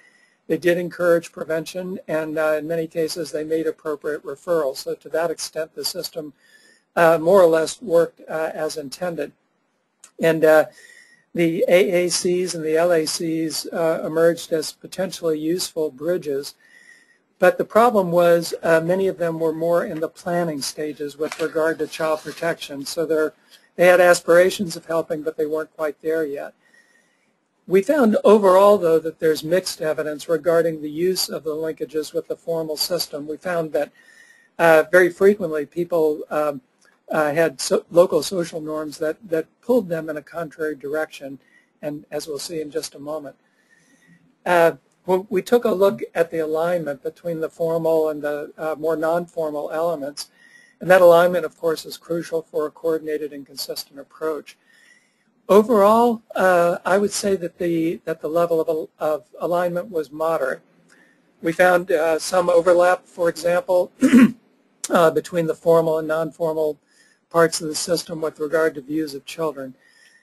They did encourage prevention, and in many cases they made appropriate referrals. So to that extent the system more or less worked as intended. And the AACs and the LACs emerged as potentially useful bridges. But the problem was many of them were more in the planning stages with regard to child protection. So they had aspirations of helping, but they weren't quite there yet. We found overall, though, that there's mixed evidence regarding the use of the linkages with the formal system. We found that very frequently people had local social norms that pulled them in a contrary direction, and as we'll see in just a moment. When we took a look at the alignment between the formal and the more non-formal elements, and that alignment, of course, is crucial for a coordinated and consistent approach. Overall, I would say that the level of alignment was moderate. We found some overlap, for example, between the formal and non-formal parts of the system with regard to views of children.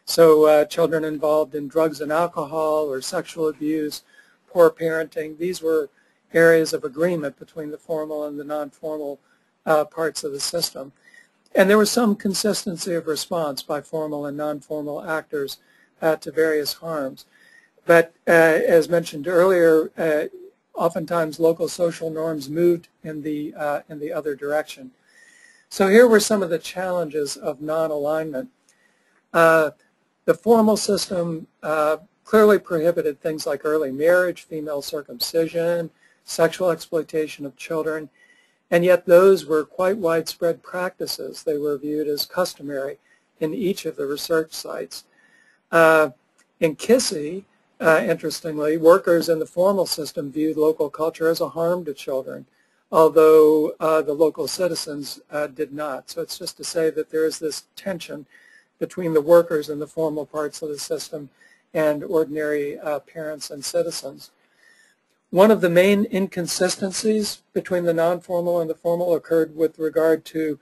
So children involved in drugs and alcohol or sexual abuse, poor parenting, these were areas of agreement between the formal and the non-formal parts of the system. And there was some consistency of response by formal and non-formal actors to various harms. But as mentioned earlier, oftentimes local social norms moved in the other direction. So here were some of the challenges of non-alignment. The formal system clearly prohibited things like early marriage, female circumcision, sexual exploitation of children, and yet those were quite widespread practices. They were viewed as customary in each of the research sites. In Kissy, interestingly, workers in the formal system viewed local culture as a harm to children, although the local citizens did not. So it's just to say that there is this tension between the workers in the formal parts of the system and ordinary parents and citizens. One of the main inconsistencies between the non-formal and the formal occurred with regard to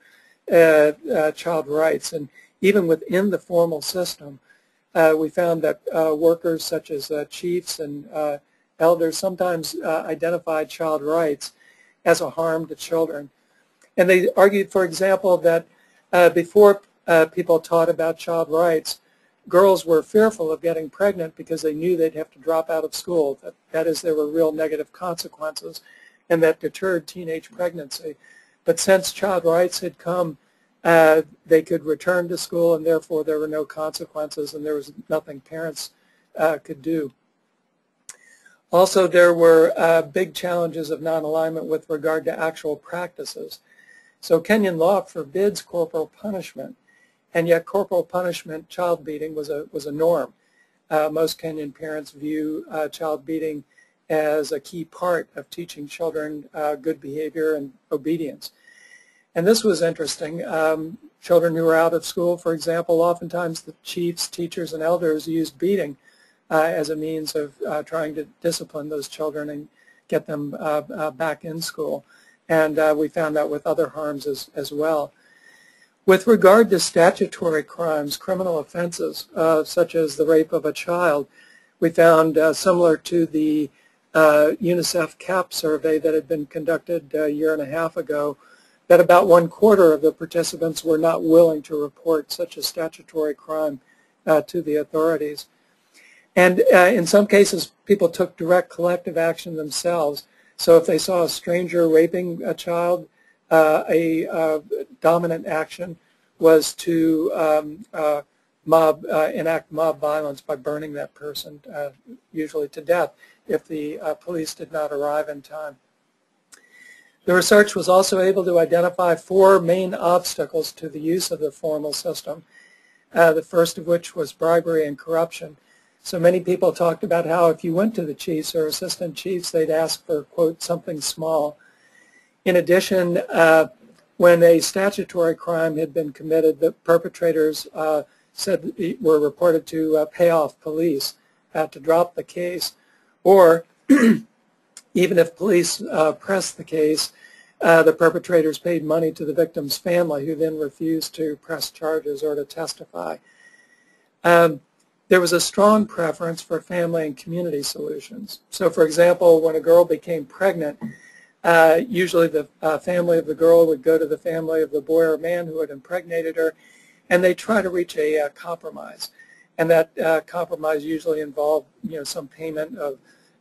child rights. And even within the formal system, we found that workers such as chiefs and elders sometimes identified child rights as a harm to children. And they argued, for example, that before people taught about child rights, girls were fearful of getting pregnant because they knew they'd have to drop out of school. That is, there were real negative consequences, and that deterred teenage pregnancy. But since child rights had come, they could return to school, and therefore there were no consequences, and there was nothing parents could do. Also, there were big challenges of non-alignment with regard to actual practices. So Kenyan law forbids corporal punishment, and yet corporal punishment, child beating, was a norm. Most Kenyan parents view child beating as a key part of teaching children good behavior and obedience. And this was interesting. Children who were out of school, for example, oftentimes the chiefs, teachers, and elders used beating as a means of trying to discipline those children and get them back in school. And we found that with other harms as well. With regard to statutory crimes, criminal offenses, such as the rape of a child, we found, similar to the UNICEF CAP survey that had been conducted a year and a half ago, that about 1/4 of the participants were not willing to report such a statutory crime to the authorities. And in some cases, people took direct collective action themselves. So if they saw a stranger raping a child, a dominant action was to enact mob violence by burning that person, usually to death, if the police did not arrive in time. The research was also able to identify 4 main obstacles to the use of the formal system, the first of which was bribery and corruption. So many people talked about how if you went to the chiefs or assistant chiefs, they'd ask for, quote, something small. In addition, when a statutory crime had been committed, the perpetrators said were reported to pay off police to drop the case, or even if police pressed the case, the perpetrators paid money to the victim's family, who then refused to press charges or to testify. There was a strong preference for family and community solutions. So, for example, when a girl became pregnant, usually the family of the girl would go to the family of the boy or man who had impregnated her, and they try to reach a compromise. And that compromise usually involved, some payment of,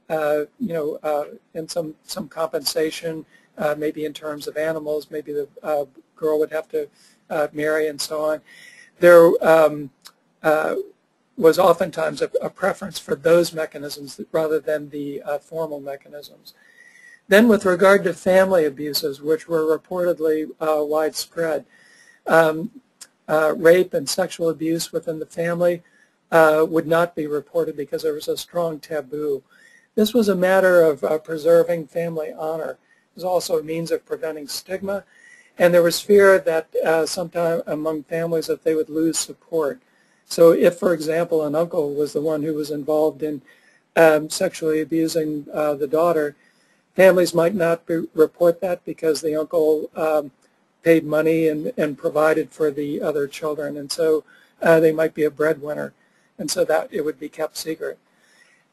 and some compensation, maybe in terms of animals. Maybe the girl would have to marry and so on. There was oftentimes a preference for those mechanisms rather than the formal mechanisms. Then with regard to family abuses, which were reportedly widespread, rape and sexual abuse within the family would not be reported because there was a strong taboo. This was a matter of preserving family honor. It was also a means of preventing stigma, and there was fear that sometimes among families that they would lose support. So if, for example, an uncle was the one who was involved in sexually abusing the daughter, families might not report that because the uncle paid money and provided for the other children, and so they might be a breadwinner, and so that it would be kept secret.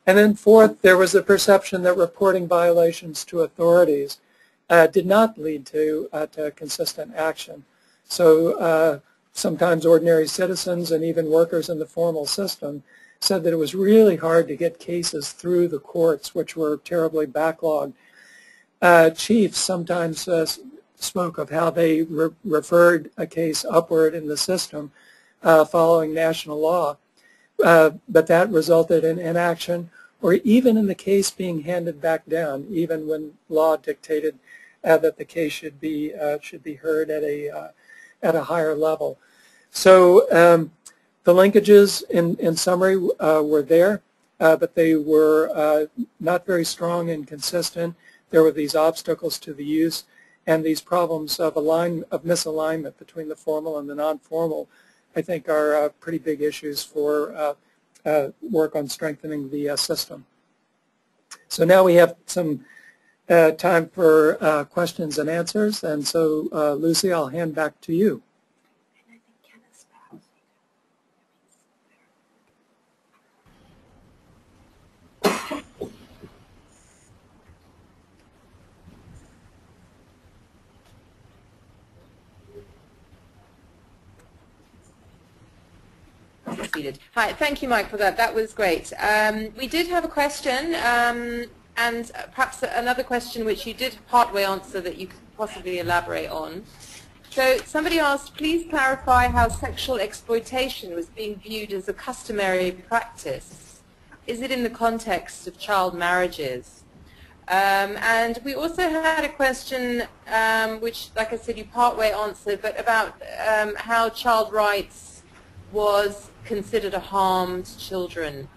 And then fourth, there was the perception that reporting violations to authorities did not lead to consistent action. So sometimes ordinary citizens and even workers in the formal system said that it was really hard to get cases through the courts, which were terribly backlogged. Chiefs sometimes spoke of how they referred a case upward in the system following national law, but that resulted in inaction, or even in the case being handed back down, even when law dictated that the case should be heard at a higher level. So the linkages, in summary, were there, but they were not very strong and consistent. There were these obstacles to the use, and these problems of misalignment between the formal and the non-formal, I think, are pretty big issues for work on strengthening the system. So now we have some time for questions and answers, and so Lucy, I'll hand back to you. Hi, thank you, Mike, for that. That was great. We did have a question, and perhaps another question which you did partway answer that you could possibly elaborate on. So somebody asked, please clarify how sexual exploitation was being viewed as a customary practice. Is it in the context of child marriages? And we also had a question, which, like I said, you partway answered, but about how child rights was considered a harm to children.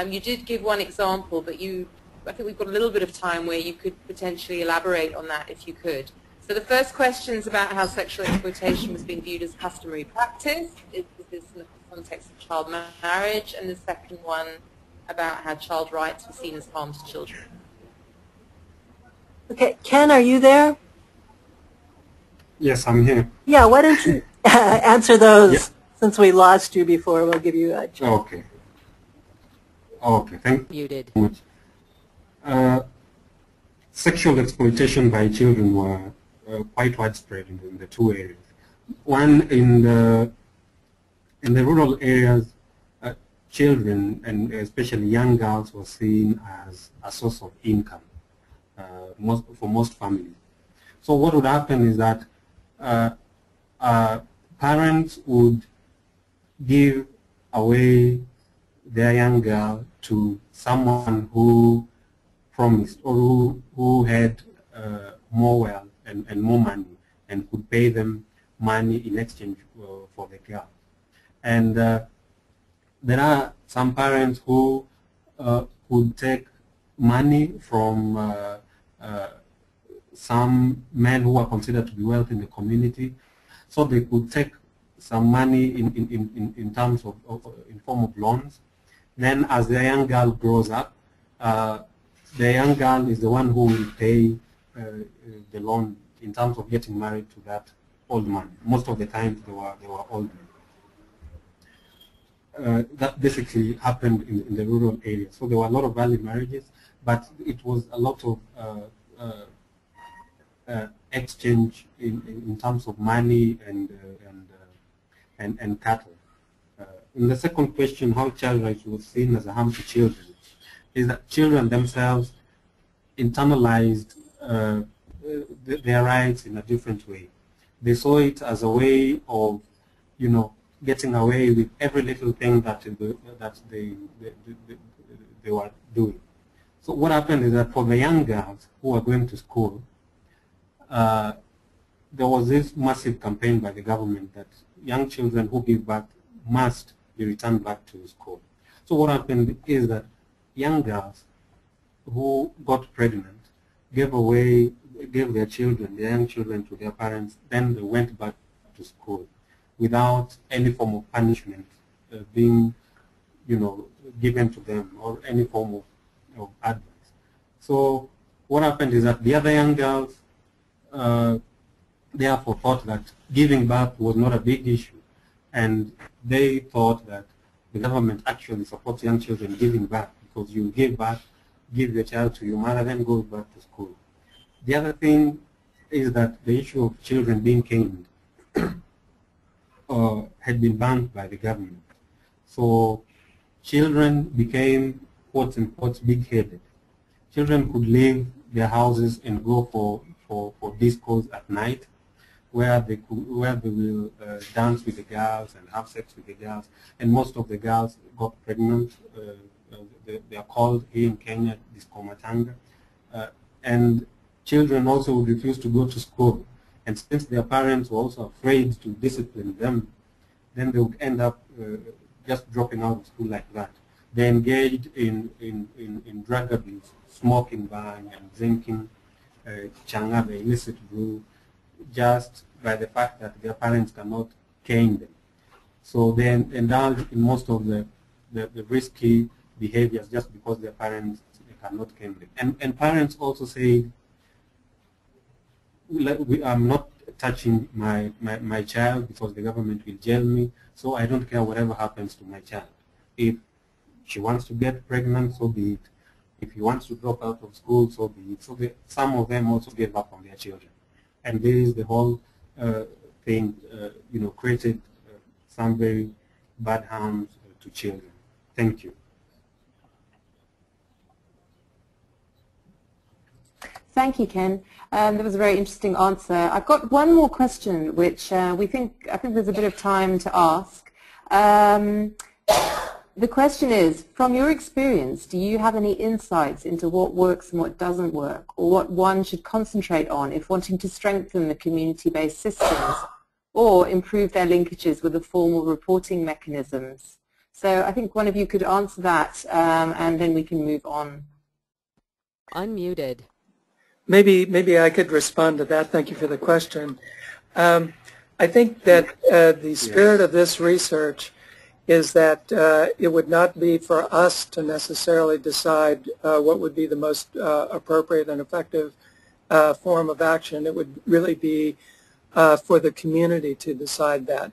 You did give one example, but I think we've got a little bit of time where you could potentially elaborate on that if you could. So the first question is about how sexual exploitation was being viewed as customary practice. Is this in the context of child marriage? And the second one about how child rights were seen as harm to children. Okay, Ken, are you there? Yes, I'm here. Yeah, why don't you answer those? Yeah. Since we lost you before, we'll give you a chance. Okay. Okay, thank you Muted. very much. Sexual exploitation by children were quite widespread in the two areas. One, in the rural areas, children, and especially young girls, were seen as a source of income for most families. So what would happen is that parents would give away their young girl to someone who promised or who had more wealth and more money and could pay them money in exchange for the girl. And there are some parents who could take money from some men who are considered to be wealthy in the community, so they could take some money in terms of in form of loans. Then as the young girl grows up, the young girl is the one who will pay the loan in terms of getting married to that old man. Most of the time they were old men. That basically happened in the rural areas. So there were a lot of early marriages, but it was a lot of exchange in terms of money and cattle. In the second question, how child rights was seen as a harm to children, is that children themselves internalized their rights in a different way. They saw it as a way of, getting away with every little thing that they were doing. So what happened is that for the young girls who were going to school, there was this massive campaign by the government that young children who give birth must be returned back to school. So what happened is that young girls who got pregnant gave their children, their young children, to their parents, then they went back to school without any form of punishment being, given to them, or any form of advice. So what happened is that the other young girls therefore thought that giving birth was not a big issue, and they thought that the government actually supports young children giving birth, because you give birth, give your child to your mother, then go back to school. The other thing is that the issue of children being caned had been banned by the government. So children became, quotes and quotes, big-headed. Children could leave their houses and go for discos at night, where they will dance with the girls and have sex with the girls, and most of the girls got pregnant. They are called here in Kenya disco matanga, and children also would refuse to go to school, and since their parents were also afraid to discipline them, then they would end up just dropping out of school like that. They engaged in drug abuse, smoking bang and drinking changa, the illicit brew, just by the fact that their parents cannot cane them. So they indulge in most of the risky behaviors just because their parents cannot cane them. And parents also say, I'm not touching my child because the government will jail me, so I don't care whatever happens to my child. If she wants to get pregnant, so be it. If he wants to drop out of school, so be it. So some of them also gave up on their children. And this is the whole thing, created some very bad harms to children. Thank you. Thank you, Ken. That was a very interesting answer. I've got one more question, which I think there's a bit of time to ask. The question is, from your experience, do you have any insights into what works and what doesn't work, or what one should concentrate on if wanting to strengthen the community-based systems or improve their linkages with the formal reporting mechanisms? So I think one of you could answer that, and then we can move on. Unmuted. Maybe I could respond to that. Thank you for the question. I think that the spirit of this research is that it would not be for us to necessarily decide what would be the most appropriate and effective form of action. It would really be for the community to decide that.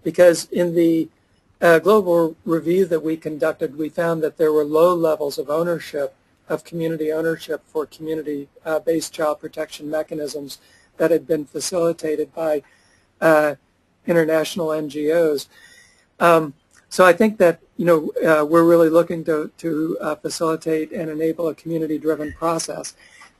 Because in the global review that we conducted, we found that there were low levels of ownership, of community ownership for community-based child protection mechanisms that had been facilitated by international NGOs. So I think that we're really looking to facilitate and enable a community-driven process.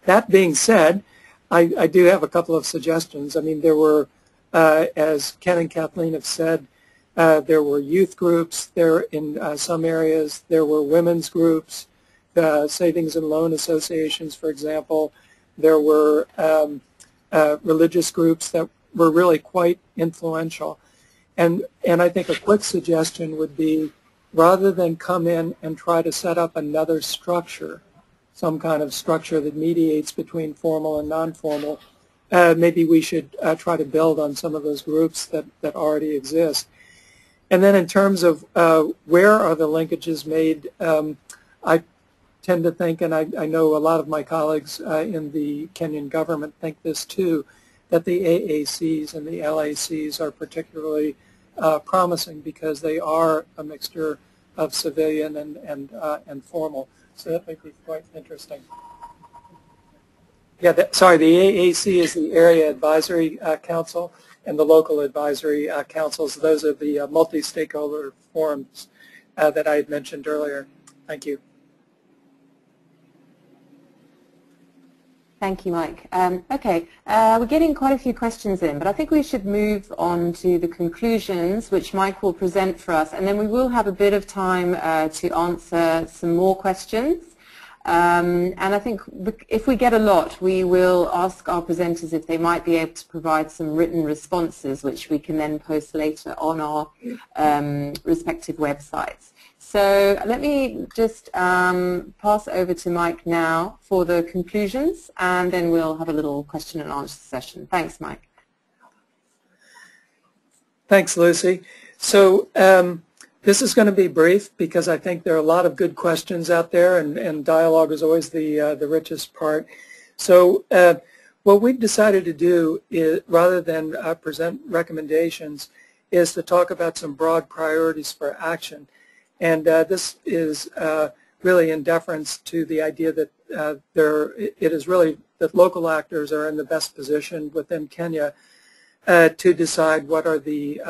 That being said, I do have a couple of suggestions. I mean, there were, as Ken and Kathleen have said, there were youth groups there in some areas. There were women's groups, savings and loan associations, for example. There were religious groups that were really quite influential. And I think a quick suggestion would be, rather than come in and try to set up another structure, some kind of structure that mediates between formal and non-formal maybe we should try to build on some of those groups that already exist. And then in terms of where are the linkages made, I tend to think, and I know a lot of my colleagues in the Kenyan government think this too, that the AACs and the LACs are particularly promising because they are a mixture of civilian and formal. So that might be quite interesting. Yeah, sorry, the AAC is the Area Advisory Council, and the local advisory councils. Those are the multi-stakeholder forums that I had mentioned earlier. Thank you. Thank you, Mike. Okay, we're getting quite a few questions in, but I think we should move on to the conclusions, which Mike will present for us, and then we will have a bit of time to answer some more questions. And I think if we get a lot, we will ask our presenters if they might be able to provide some written responses, which we can then post later on our respective websites. So let me just pass over to Mike now for the conclusions, and then we'll have a little question and answer session. Thanks, Mike. Thanks, Lucy. So this is going to be brief because I think there are a lot of good questions out there, and dialogue is always the richest part. So what we've decided to do is, rather than present recommendations, is to talk about some broad priorities for action. And this is really in deference to the idea that it is really that local actors are in the best position within Kenya to decide what are the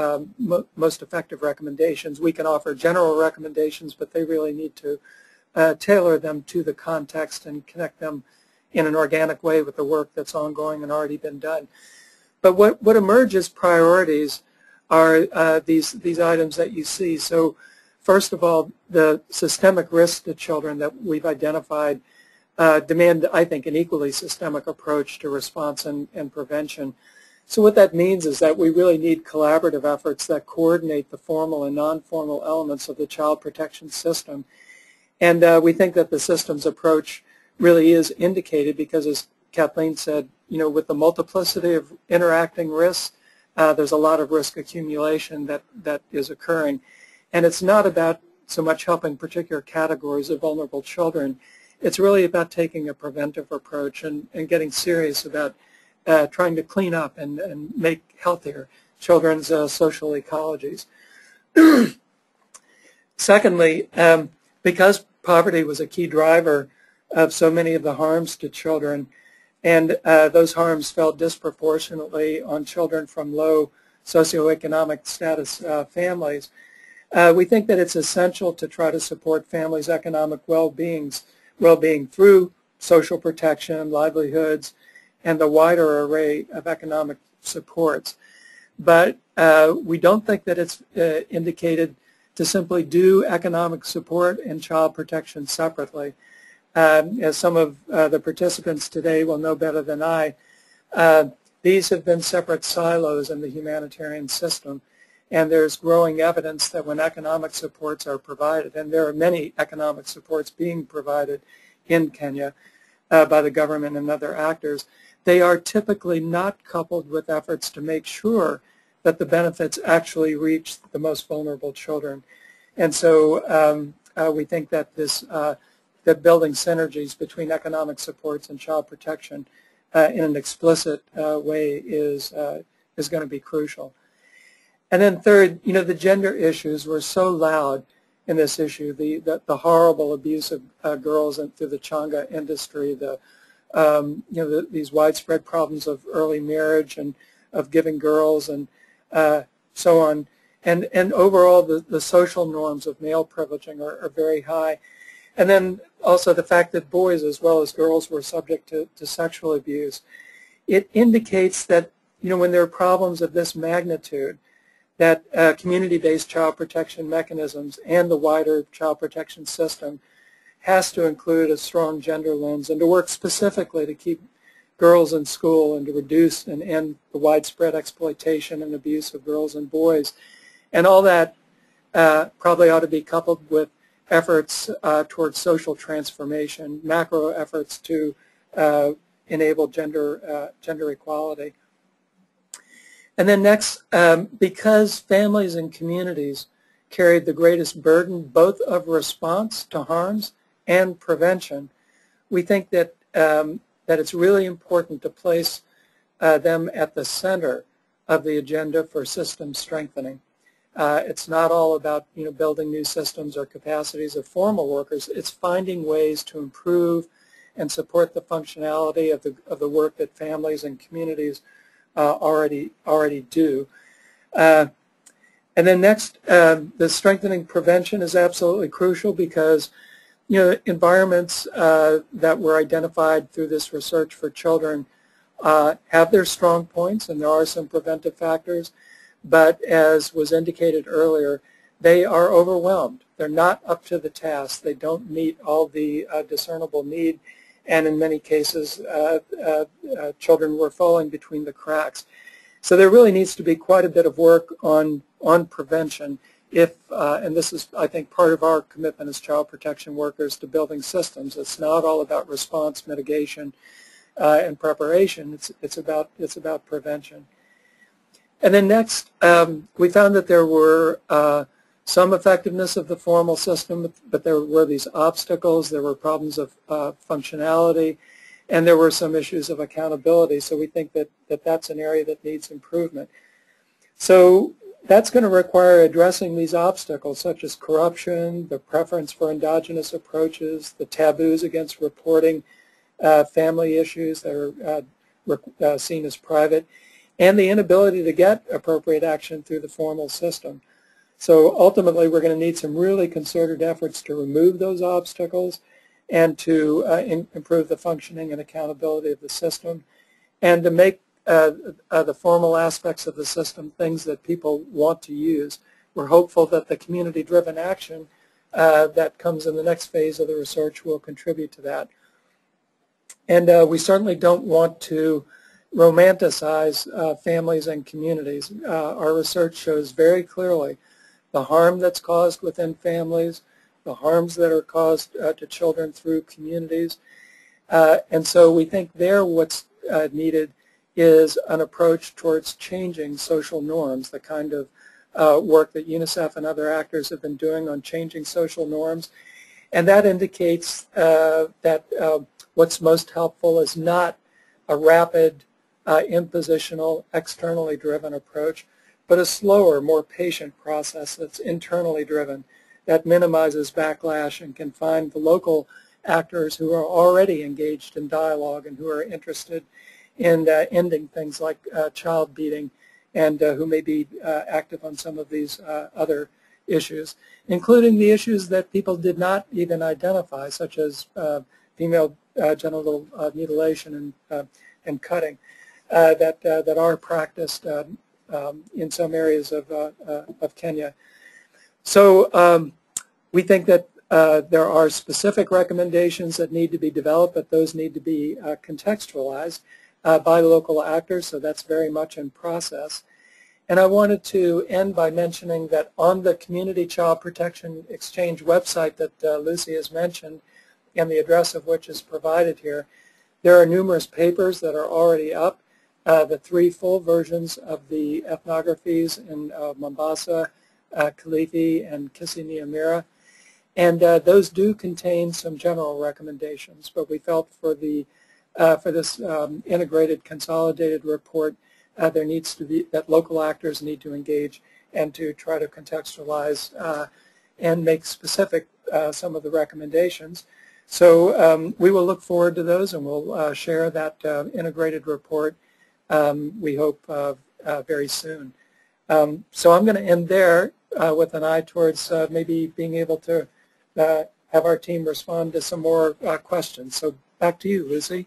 most effective recommendations. We can offer general recommendations, but they really need to tailor them to the context and connect them in an organic way with the work that's ongoing and already been done. But what emerges priorities are these items that you see. So first of all, the systemic risks to children that we've identified demand, I think, an equally systemic approach to response and prevention. So what that means is that we really need collaborative efforts that coordinate the formal and non-formal elements of the child protection system. And we think that the systems approach really is indicated because, as Kathleen said, with the multiplicity of interacting risks, there's a lot of risk accumulation that is occurring. And it's not about so much helping particular categories of vulnerable children. It's really about taking a preventive approach and getting serious about trying to clean up and make healthier children's social ecologies. Secondly, because poverty was a key driver of so many of the harms to children, and those harms fell disproportionately on children from low socioeconomic status families, we think that it's essential to try to support families' economic well-being through social protection, livelihoods, and the wider array of economic supports. But we don't think that it's indicated to simply do economic support and child protection separately. As some of the participants today will know better than I, these have been separate silos in the humanitarian system. And there's growing evidence that when economic supports are provided, and there are many economic supports being provided in Kenya by the government and other actors, they are typically not coupled with efforts to make sure that the benefits actually reach the most vulnerable children. And so we think that that building synergies between economic supports and child protection in an explicit way is going to be crucial. And then third, the gender issues were so loud in this issue, the horrible abuse of girls through the changa industry, these widespread problems of early marriage and of giving girls and so on. And overall, the social norms of male privileging are very high. And then also the fact that boys as well as girls were subject to sexual abuse. It indicates that, when there are problems of this magnitude, that community-based child protection mechanisms and the wider child protection system has to include a strong gender lens and to work specifically to keep girls in school and to reduce and end the widespread exploitation and abuse of girls and boys. And all that probably ought to be coupled with efforts towards social transformation, macro efforts to enable gender equality. And then next, because families and communities carried the greatest burden both of response to harms and prevention, we think that that it's really important to place them at the center of the agenda for system strengthening. It's not all about building new systems or capacities of formal workers. It's finding ways to improve and support the functionality of the work that families and communities already do. And then next, the strengthening prevention is absolutely crucial because environments that were identified through this research for children have their strong points, and there are some preventive factors, but as was indicated earlier, they are overwhelmed. They're not up to the task. They don't meet all the discernible need, and in many cases, children were falling between the cracks. So there really needs to be quite a bit of work on prevention if, and this is, I think, part of our commitment as child protection workers to building systems. It's not all about response, mitigation, and preparation. It's about prevention. And then next, we found that there were some effectiveness of the formal system, but there were these obstacles. There were problems of functionality, and there were some issues of accountability. So we think that that's an area that needs improvement. So that's going to require addressing these obstacles, such as corruption, the preference for endogenous approaches, the taboos against reporting family issues that are seen as private, and the inability to get appropriate action through the formal system. So ultimately, we're going to need some really concerted efforts to remove those obstacles and to improve the functioning and accountability of the system, and to make the formal aspects of the system things that people want to use. We're hopeful that the community-driven action that comes in the next phase of the research will contribute to that. And we certainly don't want to romanticize families and communities. Our research shows very clearly the harm that's caused within families, the harms that are caused to children through communities. And so we think there what's needed is an approach towards changing social norms, the kind of work that UNICEF and other actors have been doing on changing social norms. And that indicates that what's most helpful is not a rapid, impositional, externally driven approach, but a slower, more patient process that's internally driven, that minimizes backlash and can find the local actors who are already engaged in dialogue and who are interested in ending things like child beating, and who may be active on some of these other issues, including the issues that people did not even identify, such as female genital mutilation and cutting, that are practiced in some areas of Kenya. So we think that there are specific recommendations that need to be developed, but those need to be contextualized by local actors, so that's very much in process. And I wanted to end by mentioning that on the Community Child Protection Exchange website that Lucy has mentioned, and the address of which is provided here, there are numerous papers that are already up. The 3 full versions of the ethnographies in Mombasa, Kilifi, and Kisii-Nyamira. And those do contain some general recommendations, but we felt for this integrated, consolidated report, there needs to be that local actors need to engage and to try to contextualize and make specific some of the recommendations. So we will look forward to those, and we'll share that integrated report, we hope, very soon. So I'm going to end there with an eye towards maybe being able to have our team respond to some more questions. So back to you, Lucy.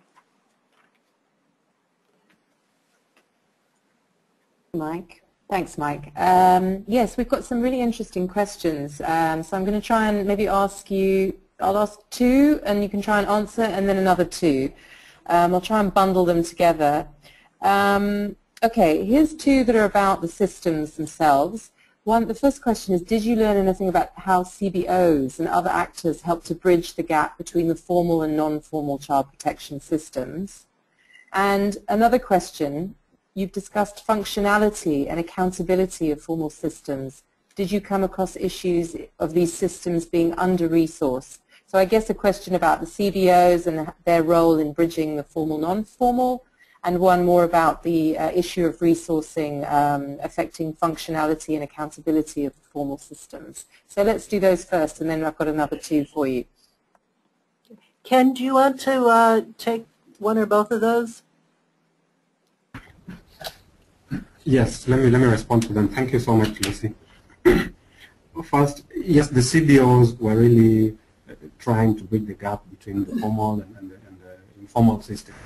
Mike. Thanks, Mike. Yes, we've got some really interesting questions. So I'm going to try and maybe ask you, I'll ask 2 and you can try and answer, and then another 2. I'll try and bundle them together. Okay, here's 2 that are about the systems themselves. The first question is, did you learn anything about how CBOs and other actors help to bridge the gap between the formal and non-formal child protection systems? And another question, you've discussed functionality and accountability of formal systems. Did you come across issues of these systems being under-resourced? So I guess a question about the CBOs and their role in bridging the formal, non-formal, and one more about the issue of resourcing affecting functionality and accountability of the formal systems. So let's do those first, and then I've got another two for you. Ken, do you want to take one or both of those? Yes, let me respond to them. Thank you so much, Lucy. First, yes, the CBOs were really trying to bridge the gap between the formal and the informal systems.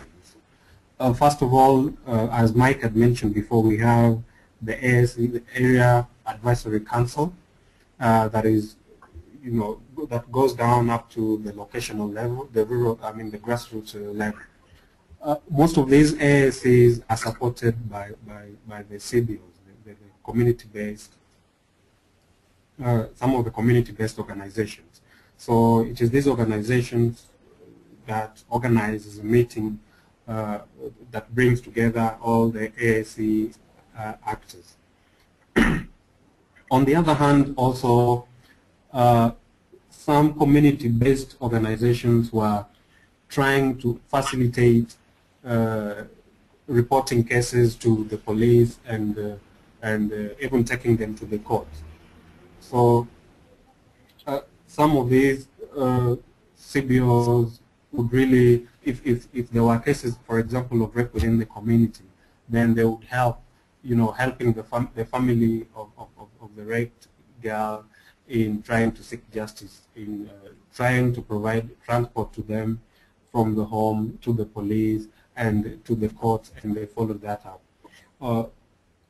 First of all, as Mike had mentioned before, we have the ASE, the Area Advisory Council, that is, that goes down up to the locational level, the rural, the grassroots level. Most of these ASCs are supported by the CBOs, the community-based, some of the community-based organizations. So it is these organizations that organizes a meeting that brings together all the ASC actors. On the other hand, also, some community-based organizations were trying to facilitate reporting cases to the police and even taking them to the court. So some of these CBOs would really, if there were cases, for example, of rape within the community, then they would help, helping the family of the raped girl in trying to seek justice, in trying to provide transport to them from the home to the police and to the courts, and they follow that up.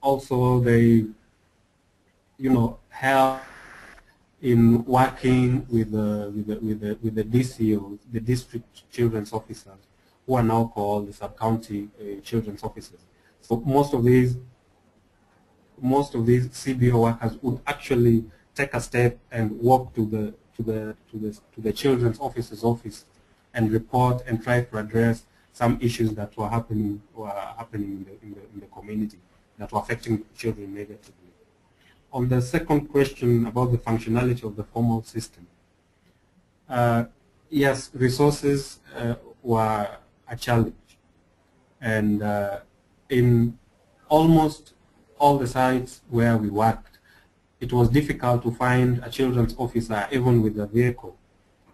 Also, they, help in working with the DCOs, the district children's officers, who are now called the sub-county children's officers. So most of these CBO workers would actually take a step and walk to the children's officer's office and report and try to address some issues that were happening in the community that were affecting children negatively. On the second question about the functionality of the formal system, yes, resources were a challenge, and in almost all the sites where we worked, it was difficult to find a children's officer, even with a vehicle,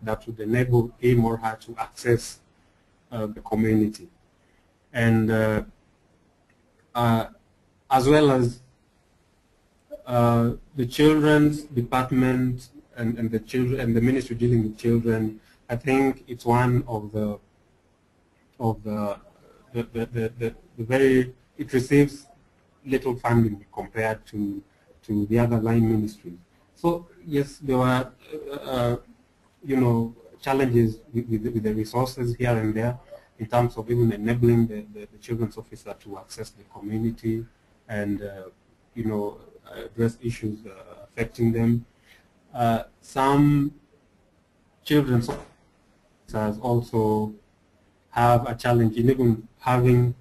that would enable him or her to access the community. And as well as the children's department and the children and the ministry dealing with children, I think it's one of the very, it receives little funding compared to the other line ministries. So yes, there were challenges with the resources here and there in terms of even enabling the children's officer to access the community and address issues affecting them. Some children's officers also have a challenge in even having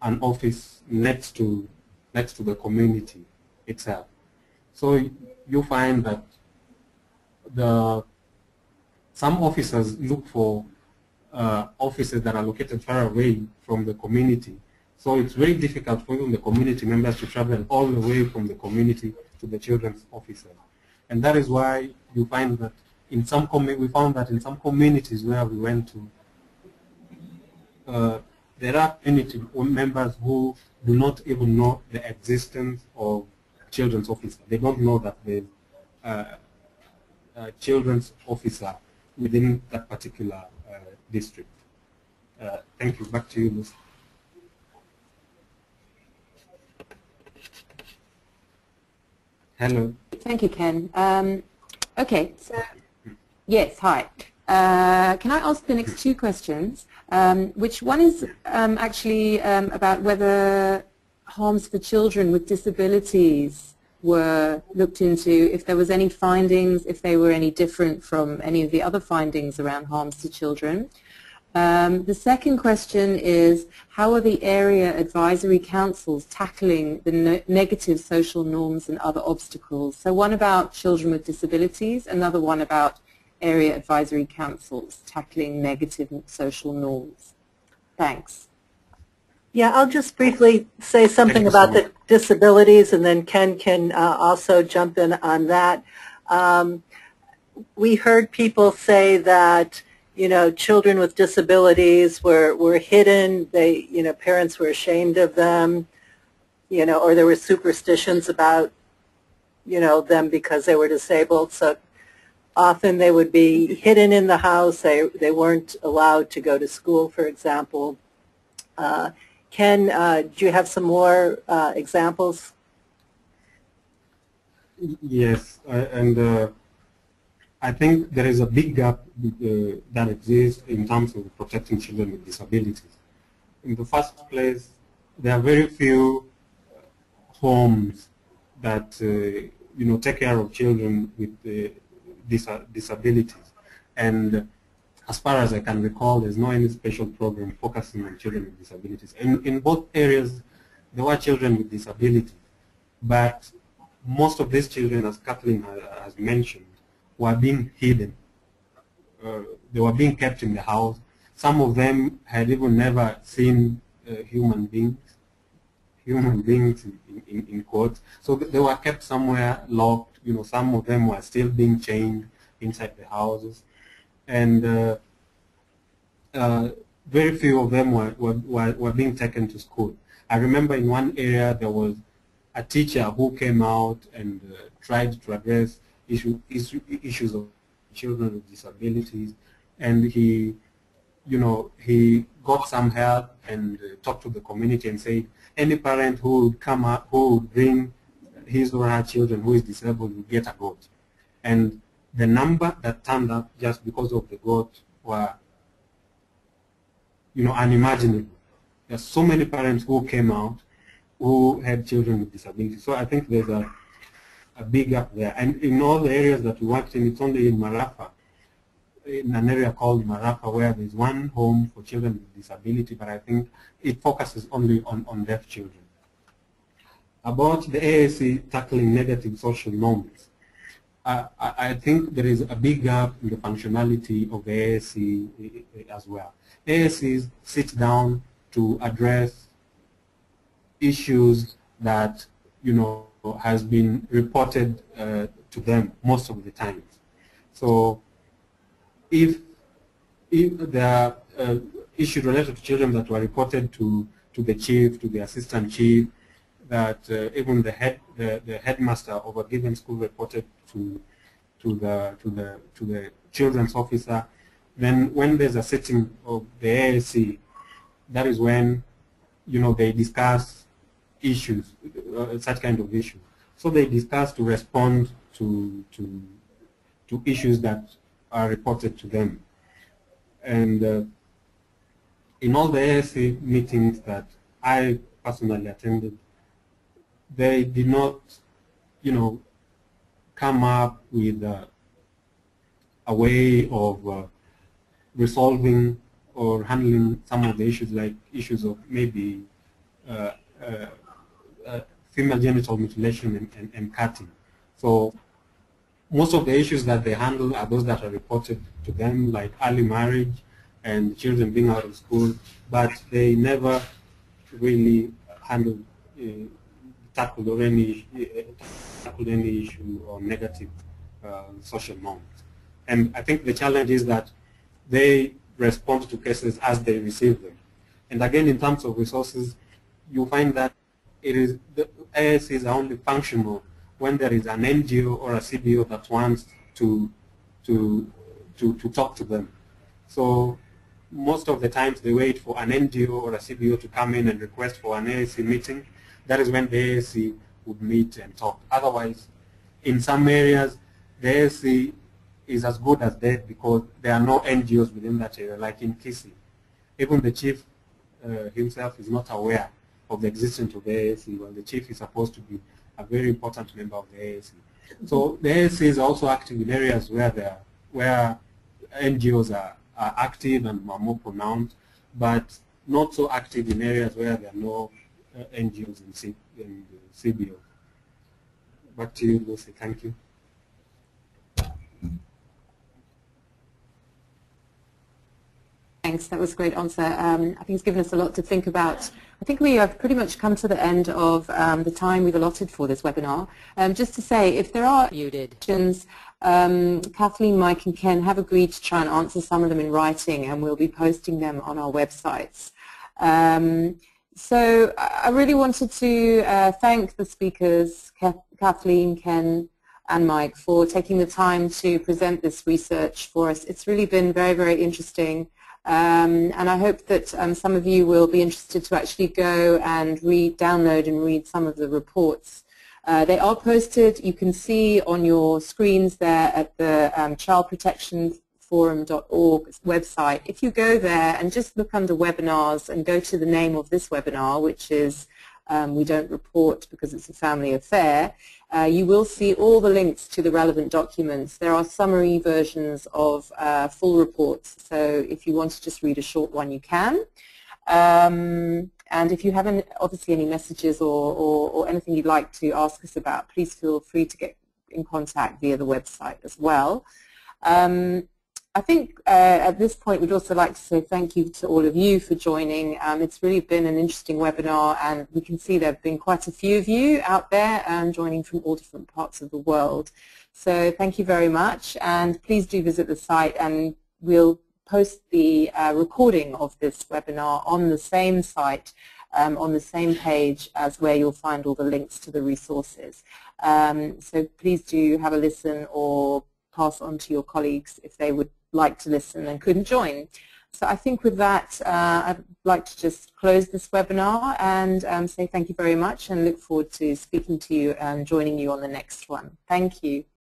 an office next to the community itself. So you find that some officers look for offices that are located far away from the community. So it's very difficult for even the community members to travel all the way from the community to the children's officer. And that is why you find that in some we found that in some communities where we went to, there are community members who do not even know the existence of children's officer. They don't know that there's a children's officer within that particular district. Thank you. Back to you, Lucy. Hello. Thank you, Ken. Okay, so yes, hi. Can I ask the next two questions? Which one is actually about whether harms for children with disabilities were looked into, if there was any findings, if they were any different from any of the other findings around harms to children. The second question is, how are the area advisory councils tackling the negative social norms and other obstacles? So one about children with disabilities, another one about area advisory councils tackling negative social norms. Thanks. Yeah, I'll just briefly say something about the disabilities, and then Ken can also jump in on that. We heard people say that, you know, children with disabilities were hidden. They, you know, parents were ashamed of them, you know, or there were superstitions about, you know, them because they were disabled. So often they would be hidden in the house. They weren't allowed to go to school, for example. Ken, do you have some more examples? Yes, and I think there is a big gap that exists in terms of protecting children with disabilities. In the first place, there are very few homes that you know, take care of children with disabilities, and as far as I can recall, there's no any special program focusing on children with disabilities. In both areas, there were children with disabilities, but most of these children, as Kathleen has mentioned, were being hidden. They were being kept in the house. Some of them had even never seen human beings in quotes. So they were kept somewhere locked. You know, some of them were still being chained inside the houses, and very few of them were being taken to school. I remember in one area there was a teacher who came out and tried to address issues of children with disabilities, and he, you know, he got some help and talked to the community and said any parent who would come up, who would bring his or her children who is disabled, will get a goat. And the number that turned up just because of the goat were, you know, unimaginable. There's so many parents who came out who had children with disabilities. So I think there's a big gap there. And in all the areas that we worked in, it's only in Marafa, in an area called Marafa, where there's one home for children with disability, but I think it focuses only on deaf children. About the AAC tackling negative social norms, I think there is a big gap in the functionality of the AAC as well. AACs sit down to address issues that, you know, has been reported to them most of the time. So if there are issues related to children that were reported to the chief, to the assistant chief, that even the headmaster of a given school reported to the children's officer, then when there's a sitting of the AAC, that is when, you know, they discuss issues, such kind of issues. So they discuss to respond to issues that are reported to them. And in all the AAC meetings that I personally attended, they did not, you know, come up with a way of resolving or handling some of the issues, like issues of maybe female genital mutilation and cutting. So most of the issues that they handle are those that are reported to them, like early marriage and children being out of school, but they never really handled, tackled any issue or negative social norms. And I think the challenge is that they respond to cases as they receive them. And again, in terms of resources, you find that the AACs are only functional when there is an NGO or a CBO that wants to talk to them. So most of the times they wait for an NGO or a CBO to come in and request for an AAC meeting. That is when the AAC would meet and talk. Otherwise, in some areas, the AAC is as good as dead because there are no NGOs within that area, like in Kisi. Even the chief himself is not aware of the existence of the AAC, while the chief is supposed to be a very important member of the AAC. So the AAC is also active in areas where NGOs are active and are more pronounced, but not so active in areas where there are no NGOs and CBOs. Back to you, Lucy. Thank you. Thanks. That was a great answer. I think it's given us a lot to think about. I think we have pretty much come to the end of the time we've allotted for this webinar. Just to say, if there are questions, Kathleen, Mike and Ken have agreed to try and answer some of them in writing, and we'll be posting them on our websites. So I really wanted to thank the speakers, Kathleen, Ken and Mike, for taking the time to present this research for us. It's really been very, very interesting. And I hope that some of you will be interested to actually go and download and read some of the reports. They are posted, you can see on your screens there at the childprotectionforum.org website. If you go there and just look under webinars and go to the name of this webinar, which is We Don't Report Because It's a Family Affair, you will see all the links to the relevant documents. There are summary versions of full reports, so if you want to just read a short one, you can. And if you have obviously any messages or anything you'd like to ask us about, please feel free to get in contact via the website as well. I think at this point we'd also like to say thank you to all of you for joining. It's really been an interesting webinar, and we can see there have been quite a few of you out there joining from all different parts of the world. So thank you very much, and please do visit the site, and we'll post the recording of this webinar on the same site, on the same page as where you'll find all the links to the resources. So please do have a listen or pass on to your colleagues if they would like to listen and couldn't join. So I think with that, I'd like to just close this webinar and say thank you very much, and look forward to speaking to you and joining you on the next one. Thank you.